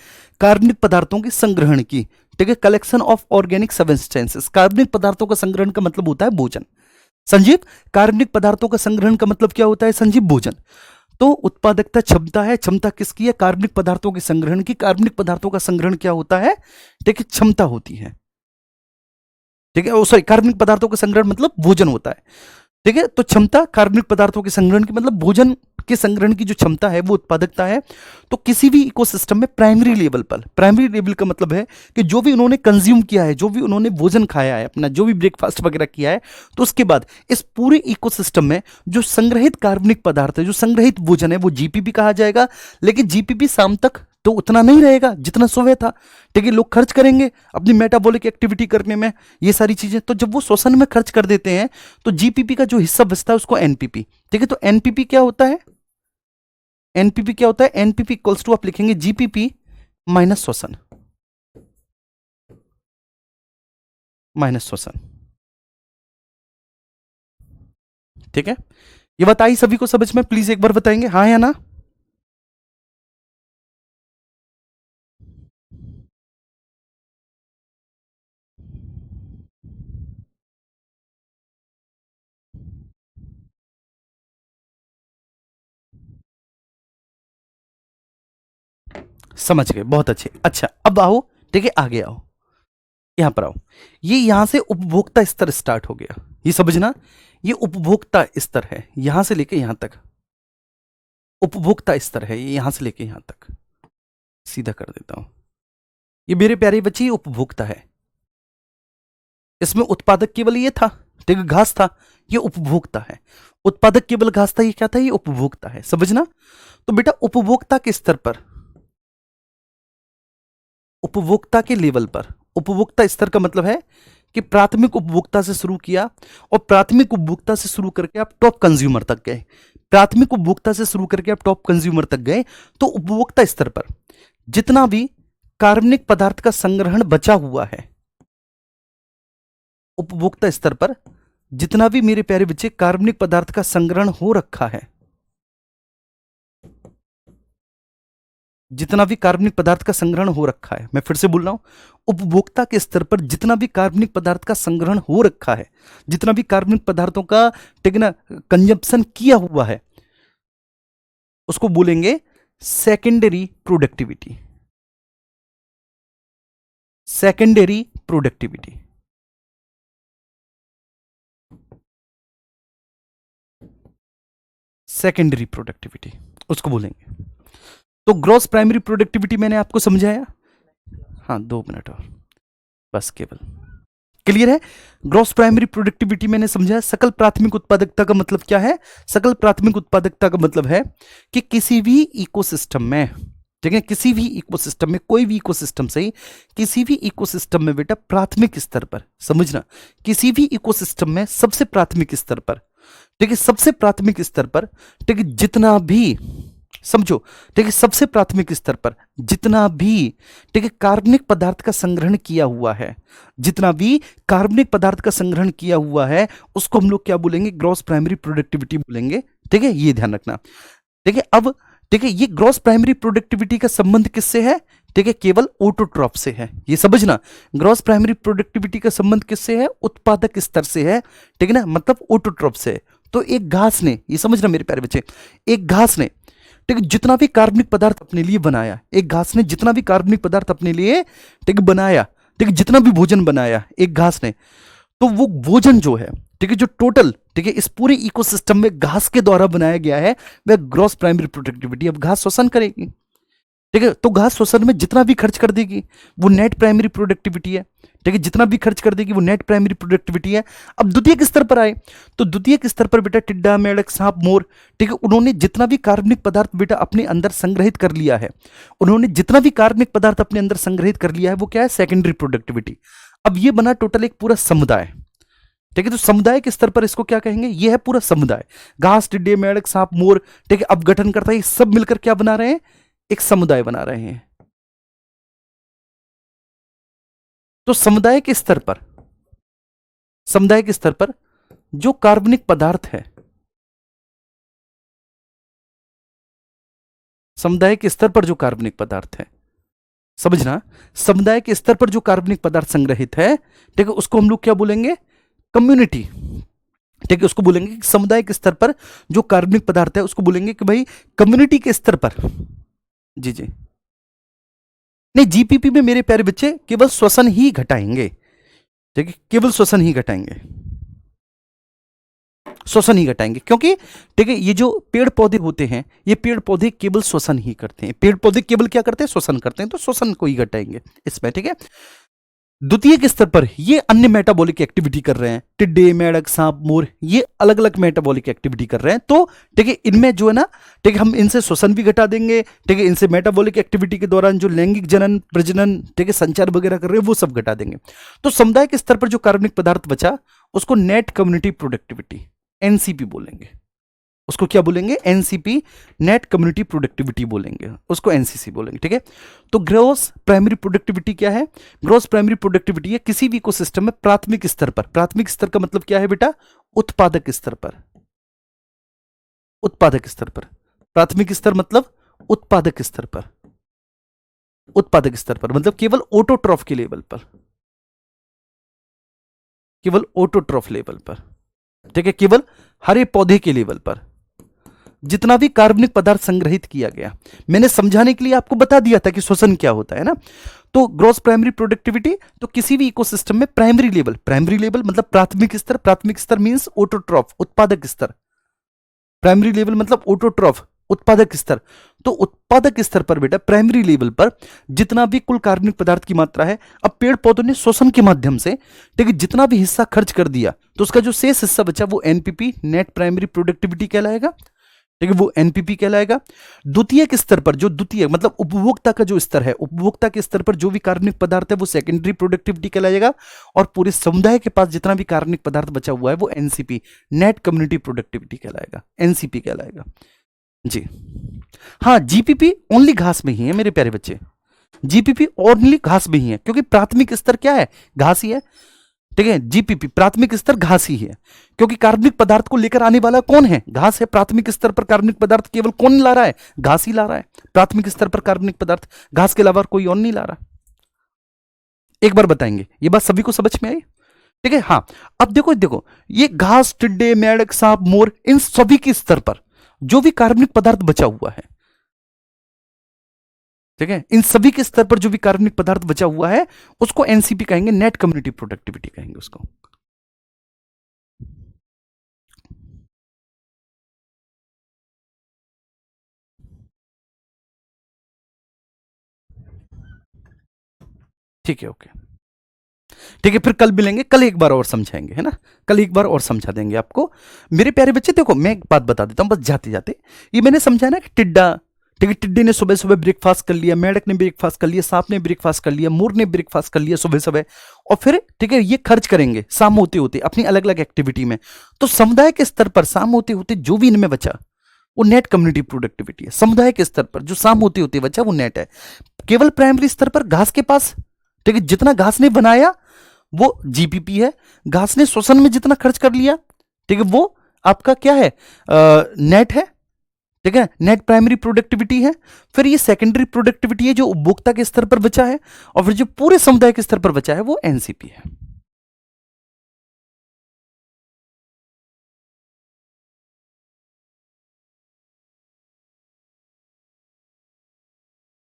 कार्बनिक पदार्थों के संग्रहण की। ठीक है, कलेक्शन ऑफ ऑर्गेनिक सब्सटेंसेस। कार्बनिक पदार्थों का संग्रहण का मतलब होता है भोजन। संजीव, कार्बनिक पदार्थों का संग्रहण का मतलब क्या होता है संजीव? भोजन। तो उत्पादकता क्षमता है। क्षमता किसकी है? कार्बनिक पदार्थों के संग्रहण की। कार्बनिक पदार्थों का संग्रहण क्या होता है? ठीक है, क्षमता होती है। ठीक है, सॉरी, कार्बनिक पदार्थों का संग्रहण मतलब भोजन होता है। ठीक है, तो क्षमता कार्बनिक पदार्थों के संग्रहण की, मतलब भोजन के संग्रहण की जो क्षमता है वो उत्पादकता है। तो किसी भी इकोसिस्टम में प्राइमरी लेवल पर, प्राइमरी लेवल का मतलब है कि जो भी उन्होंने कंज्यूम किया है, जो भी उन्होंने भोजन खाया है अपना, जो भी ब्रेकफास्ट वगैरह किया है, तो उसके बाद इस पूरे इकोसिस्टम में जो संग्रहित कार्बनिक पदार्थ है, जो संग्रहित भोजन है, वो जीपीपी कहा जाएगा। लेकिन जीपीपी शाम तक तो उतना नहीं रहेगा जितना सुबह था। ठीक है, लोग खर्च करेंगे अपनी मेटाबॉलिक एक्टिविटी करने में, ये सारी चीजें। तो जब वो श्वसन में खर्च कर देते हैं, तो जीपीपी का जो हिस्सा बचता है उसको एनपीपी। ठीक है, तो एनपीपी क्या होता है? एनपीपी क्या होता है? एनपीपी इक्वल्स टू, आप लिखेंगे जीपीपी माइनस श्वसन, माइनस श्वसन। ठीक है, ये बताइए सभी को समझ में? प्लीज एक बार बताएंगे हाँ या ना। समझ गए, बहुत अच्छे। अच्छा, अब आओ, ठीक है, आगे आओ, यहां पर आओ। ये यहां से उपभोक्ता स्तर स्टार्ट हो गया, ये समझना। ये उपभोक्ता स्तर है, यहां से लेके यहां तक उपभोक्ता स्तर है, ये यहां से लेके यहां तक। सीधा कर देता हूं, ये मेरे प्यारे बच्चे, ये उपभोक्ता है। इसमें उत्पादक केवल ये था, ठीक है, घास था। ये उपभोक्ता है। उत्पादक केवल घास था, ये क्या था? ये उपभोक्ता है, समझना। तो बेटा उपभोक्ता के स्तर पर, उपभोक्ता के लेवल पर, उपभोक्ता स्तर का मतलब है कि प्राथमिक उपभोक्ता से शुरू किया और प्राथमिक उपभोक्ता से शुरू करके आप टॉप कंज्यूमर तक गए, प्राथमिक उपभोक्ता से शुरू करके आप टॉप कंज्यूमर तक गए, तो उपभोक्ता स्तर पर जितना भी कार्बनिक पदार्थ का संग्रहण बचा हुआ है, उपभोक्ता स्तर पर जितना भी मेरे प्यारे बच्चे कार्बनिक पदार्थ का संग्रहण हो रखा है, जितना भी कार्बनिक पदार्थ का संग्रहण हो रखा है, मैं फिर से बोल रहा हूं, उपभोक्ता के स्तर पर जितना भी कार्बनिक पदार्थ का संग्रहण हो रखा है, जितना भी कार्बनिक पदार्थों का ठीक है ना कंजप्शन किया हुआ है, उसको बोलेंगे secondary productivity, secondary productivity. Secondary productivity उसको बोलेंगे। तो ग्रॉस प्राइमरी प्रोडक्टिविटी मैंने आपको समझाया, हाँ 2 मिनट और बस, केवल क्लियर है। ग्रॉस प्राइमरी प्रोडक्टिविटी मैंने समझाया। सकल प्राथमिक उत्पादकता का मतलब क्या है? सकल प्राथमिक उत्पादकता का मतलब है कि किसी भी इकोसिस्टम में, ठीक है, किसी भी इकोसिस्टम में, कोई भी इकोसिस्टम से ही, किसी भी इकोसिस्टम में बेटा प्राथमिक स्तर पर, समझना, किसी भी इकोसिस्टम में सबसे प्राथमिक स्तर पर, ठीक है, सबसे प्राथमिक स्तर पर, ठीक है, जितना भी, समझो, ठीक है, सबसे प्राथमिक स्तर पर जितना भी, ठीक है, कार्बनिक पदार्थ का संग्रहण किया हुआ है, जितना भी कार्बनिक पदार्थ का संग्रहण किया हुआ है, उसको हम लोग क्या बोलेंगे? ग्रॉस प्राइमरी प्रोडक्टिविटी बोलेंगे। ठीक है, ये ध्यान रखना। ठीक है, अब ठीक है, ये ग्रॉस प्राइमरी प्रोडक्टिविटी का संबंध किससे है? ठीक है, केवल ऑटोट्रॉफ से है, ये समझना। ग्रॉस प्राइमरी प्रोडक्टिविटी का संबंध किससे है? उत्पादक स्तर से है, ठीक है ना, मतलब ऑटोट्रॉफ से। तो एक घास ने, ये समझना मेरे प्यारे बच्चे, एक घास ने, ठीक है, जितना भी कार्बनिक पदार्थ अपने लिए बनाया, एक घास ने जितना भी कार्बनिक पदार्थ अपने लिए, ठीक है, बनाया, ठीक है, जितना भी भोजन बनाया एक घास ने, तो वो भोजन जो है, ठीक है, जो टोटल, ठीक है, इस पूरे इकोसिस्टम में घास के द्वारा बनाया गया है, वह ग्रॉस प्राइमरी प्रोडक्टिविटी। अब घास श्वसन करेगी, ठीक है, तो घास श्वसन में जितना भी खर्च कर देगी वो नेट प्राइमरी प्रोडक्टिविटी है। ठीक है, जितना भी खर्च कर देगी वो नेट प्राइमरी प्रोडक्टिविटी है। अब द्वितीयक स्तर पर आए तो द्वितीयक स्तर पर बेटा टिड्डा, मेढक, सांप, मोर, ठीक है, उन्होंने जितना भी कार्बनिक पदार्थ बेटा अपने अंदर संग्रहित कर लिया है, उन्होंने जितना भी कार्बनिक पदार्थ अपने अंदर संग्रहित कर लिया है, वो क्या है? Secondary productivity. अब ये बना टोटल एक पूरा समुदाय। ठीक है, तो समुदाय के स्तर पर इसको क्या कहेंगे? ये है पूरा समुदाय। घास, टिड्डे, मेढक, सांप, मोर, ठीक है, अब गठन करता है, सब मिलकर क्या बना रहे हैं? एक समुदाय बना रहे हैं। तो समुदाय के स्तर पर, समुदाय के स्तर पर जो कार्बनिक पदार्थ है, समुदाय के स्तर पर जो कार्बनिक पदार्थ है, समझना, समुदाय के स्तर पर जो कार्बनिक पदार्थ संग्रहित है, ठीक है, उसको हम लोग क्या बोलेंगे? कम्युनिटी। ठीक है, उसको बोलेंगे कि समुदाय के स्तर पर जो कार्बनिक पदार्थ है उसको बोलेंगे कि भाई कम्युनिटी के स्तर पर। जी जी, नहीं, जीपीपी में मेरे प्यारे बच्चे केवल श्वसन ही घटाएंगे। ठीक है, केवल श्वसन ही घटाएंगे, श्वसन ही घटाएंगे, क्योंकि ठीक है, ये जो पेड़ पौधे होते हैं, ये पेड़ पौधे केवल श्वसन ही करते हैं। पेड़ पौधे केवल क्या करते हैं? श्वसन करते हैं, तो श्वसन को ही घटाएंगे इसमें। ठीक है, द्वितीयक स्तर पर ये अन्य मेटाबॉलिक एक्टिविटी कर रहे हैं, टिड्डे, मेढक, सांप, मोर, ये अलग अलग मेटाबॉलिक एक्टिविटी कर रहे हैं। तो ठीक है, इनमें जो है ना, ठीक है, हम इनसे श्वसन भी घटा देंगे, ठीक है, इनसे मेटाबॉलिक एक्टिविटी के दौरान जो लैंगिक जनन, प्रजनन, ठीक है, संचार वगैरह कर रहे हैं, वो सब घटा देंगे। तो समुदाय के स्तर पर जो कार्बनिक पदार्थ बचा उसको नेट कम्युनिटी प्रोडक्टिविटी, एनसीपी बोलेंगे। उसको क्या बोलेंगे? एनसीपी, नेट कम्युनिटी प्रोडक्टिविटी बोलेंगे, उसको एनसीसी बोलेंगे। ठीक है, तो ग्रॉस प्राइमरी प्रोडक्टिविटी क्या है? ग्रॉस प्राइमरी प्रोडक्टिविटी है किसी भी इकोसिस्टम में प्राथमिक स्तर पर, प्राथमिक स्तर का मतलब क्या है बेटा? उत्पादक स्तर पर, उत्पादक स्तर पर। प्राथमिक स्तर मतलब उत्पादक स्तर पर, उत्पादक स्तर पर मतलब केवल ऑटोट्रॉफ के लेवल पर, केवल ऑटोट्रॉफ लेवल पर। ठीक है, केवल हरे पौधे के लेवल पर जितना भी कार्बनिक पदार्थ संग्रहित किया गया, मैंने समझाने के लिए आपको बता दिया था कि श्वसन क्या होता है ना। तो ग्रॉस प्राइमरी प्रोडक्टिविटी, तो किसी भी इकोसिस्टम में प्राइमरी लेवल, प्राइमरी लेवल मतलब प्राथमिक स्तर, प्राथमिक स्तर मींस ऑटोट्रॉफ, उत्पादक स्तर। प्राइमरी लेवल मतलब ऑटोट्रॉफ, उत्पादक स्तर। तो उत्पादक स्तर पर बेटा प्राइमरी लेवल पर जितना भी कुल कार्बनिक पदार्थ की मात्रा है, अब पेड़ पौधों ने श्वसन के माध्यम से, ठीक है, जितना भी हिस्सा खर्च कर दिया, तो उसका जो शेष हिस्सा बचा वो एनपीपी, नेट प्राइमरी प्रोडक्टिविटी कहलाएगा। ठीक है, वो एनपीपी कहलाएगा। द्वितीयक स्तर पर, जो द्वितीय मतलब उपभोक्ता का जो स्तर है, उपभोक्ता के स्तर पर जो भी कार्बनिक पदार्थ है वो सेकेंडरी प्रोडक्टिविटी कहलाएगा, और पूरे समुदाय के पास जितना भी कार्बनिक पदार्थ बचा हुआ है वो एनसीपी, नेट कम्युनिटी प्रोडक्टिविटी कहलाएगा, एनसीपी कहलाएगा जी। हाँ, जीपीपी ओनली घास में ही है मेरे प्यारे बच्चे, जीपीपी ओनली घास में ही है, क्योंकि प्राथमिक स्तर क्या है, घास ही है। ठीक है, जीपीपी प्राथमिक स्तर घास ही है, क्योंकि कार्बनिक पदार्थ को लेकर आने वाला कौन है, घास है। प्राथमिक स्तर पर कार्बनिक पदार्थ केवल कौन ला रहा है, घास ही ला रहा है। प्राथमिक स्तर पर कार्बनिक पदार्थ घास के अलावा कोई और नहीं ला रहा। एक बार बताएंगे, ये बात सभी को समझ में आई? ठीक है, हाँ। अब देखो देखो, ये घास, टिड्डे, मेंढक, सांप, मोर, इन सभी के स्तर पर जो भी कार्बनिक पदार्थ बचा हुआ है, ठीक है, इन सभी के स्तर पर जो भी कार्बनिक पदार्थ बचा हुआ है उसको एनसीपी कहेंगे, नेट कम्युनिटी प्रोडक्टिविटी कहेंगे उसको। ठीक है, ओके। ठीक है, फिर कल मिलेंगे, कल एक बार और समझाएंगे, है ना, कल एक बार और समझा देंगे आपको मेरे प्यारे बच्चे। देखो मैं एक बात बता देता हूं बस जाते जाते, ये मैंने समझा ना कि टिड्डा, ठीक है, टिड्डे ने सुबह सुबह ब्रेकफास्ट कर लिया, मेंढक ने ब्रेकफास्ट कर लिया, सांप ने ब्रेकफास्ट कर लिया, मोर ने ब्रेकफास्ट कर लिया सुबह सुबह, और फिर ठीक है ये खर्च करेंगे शाम होते होते अपनी अलग अलग एक्टिविटी में। तो समुदाय के स्तर पर शाम होते होते जो भी इनमें बचा वो नेट कम्युनिटी प्रोडक्टिविटी है। समुदाय के स्तर पर जो शाम होते होते बचा वो नेट है। केवल प्राइमरी स्तर पर घास के पास, ठीक है, जितना घास ने बनाया वो जीपीपी है, घास ने श्वसन में जितना खर्च कर लिया, ठीक है, वो आपका क्या है, नेट है। ठीक है, नेट प्राइमरी प्रोडक्टिविटी है। फिर ये सेकेंडरी प्रोडक्टिविटी है जो उपभोक्ता के स्तर पर बचा है, और फिर जो पूरे समुदाय के स्तर पर बचा है वो एनसीपी है।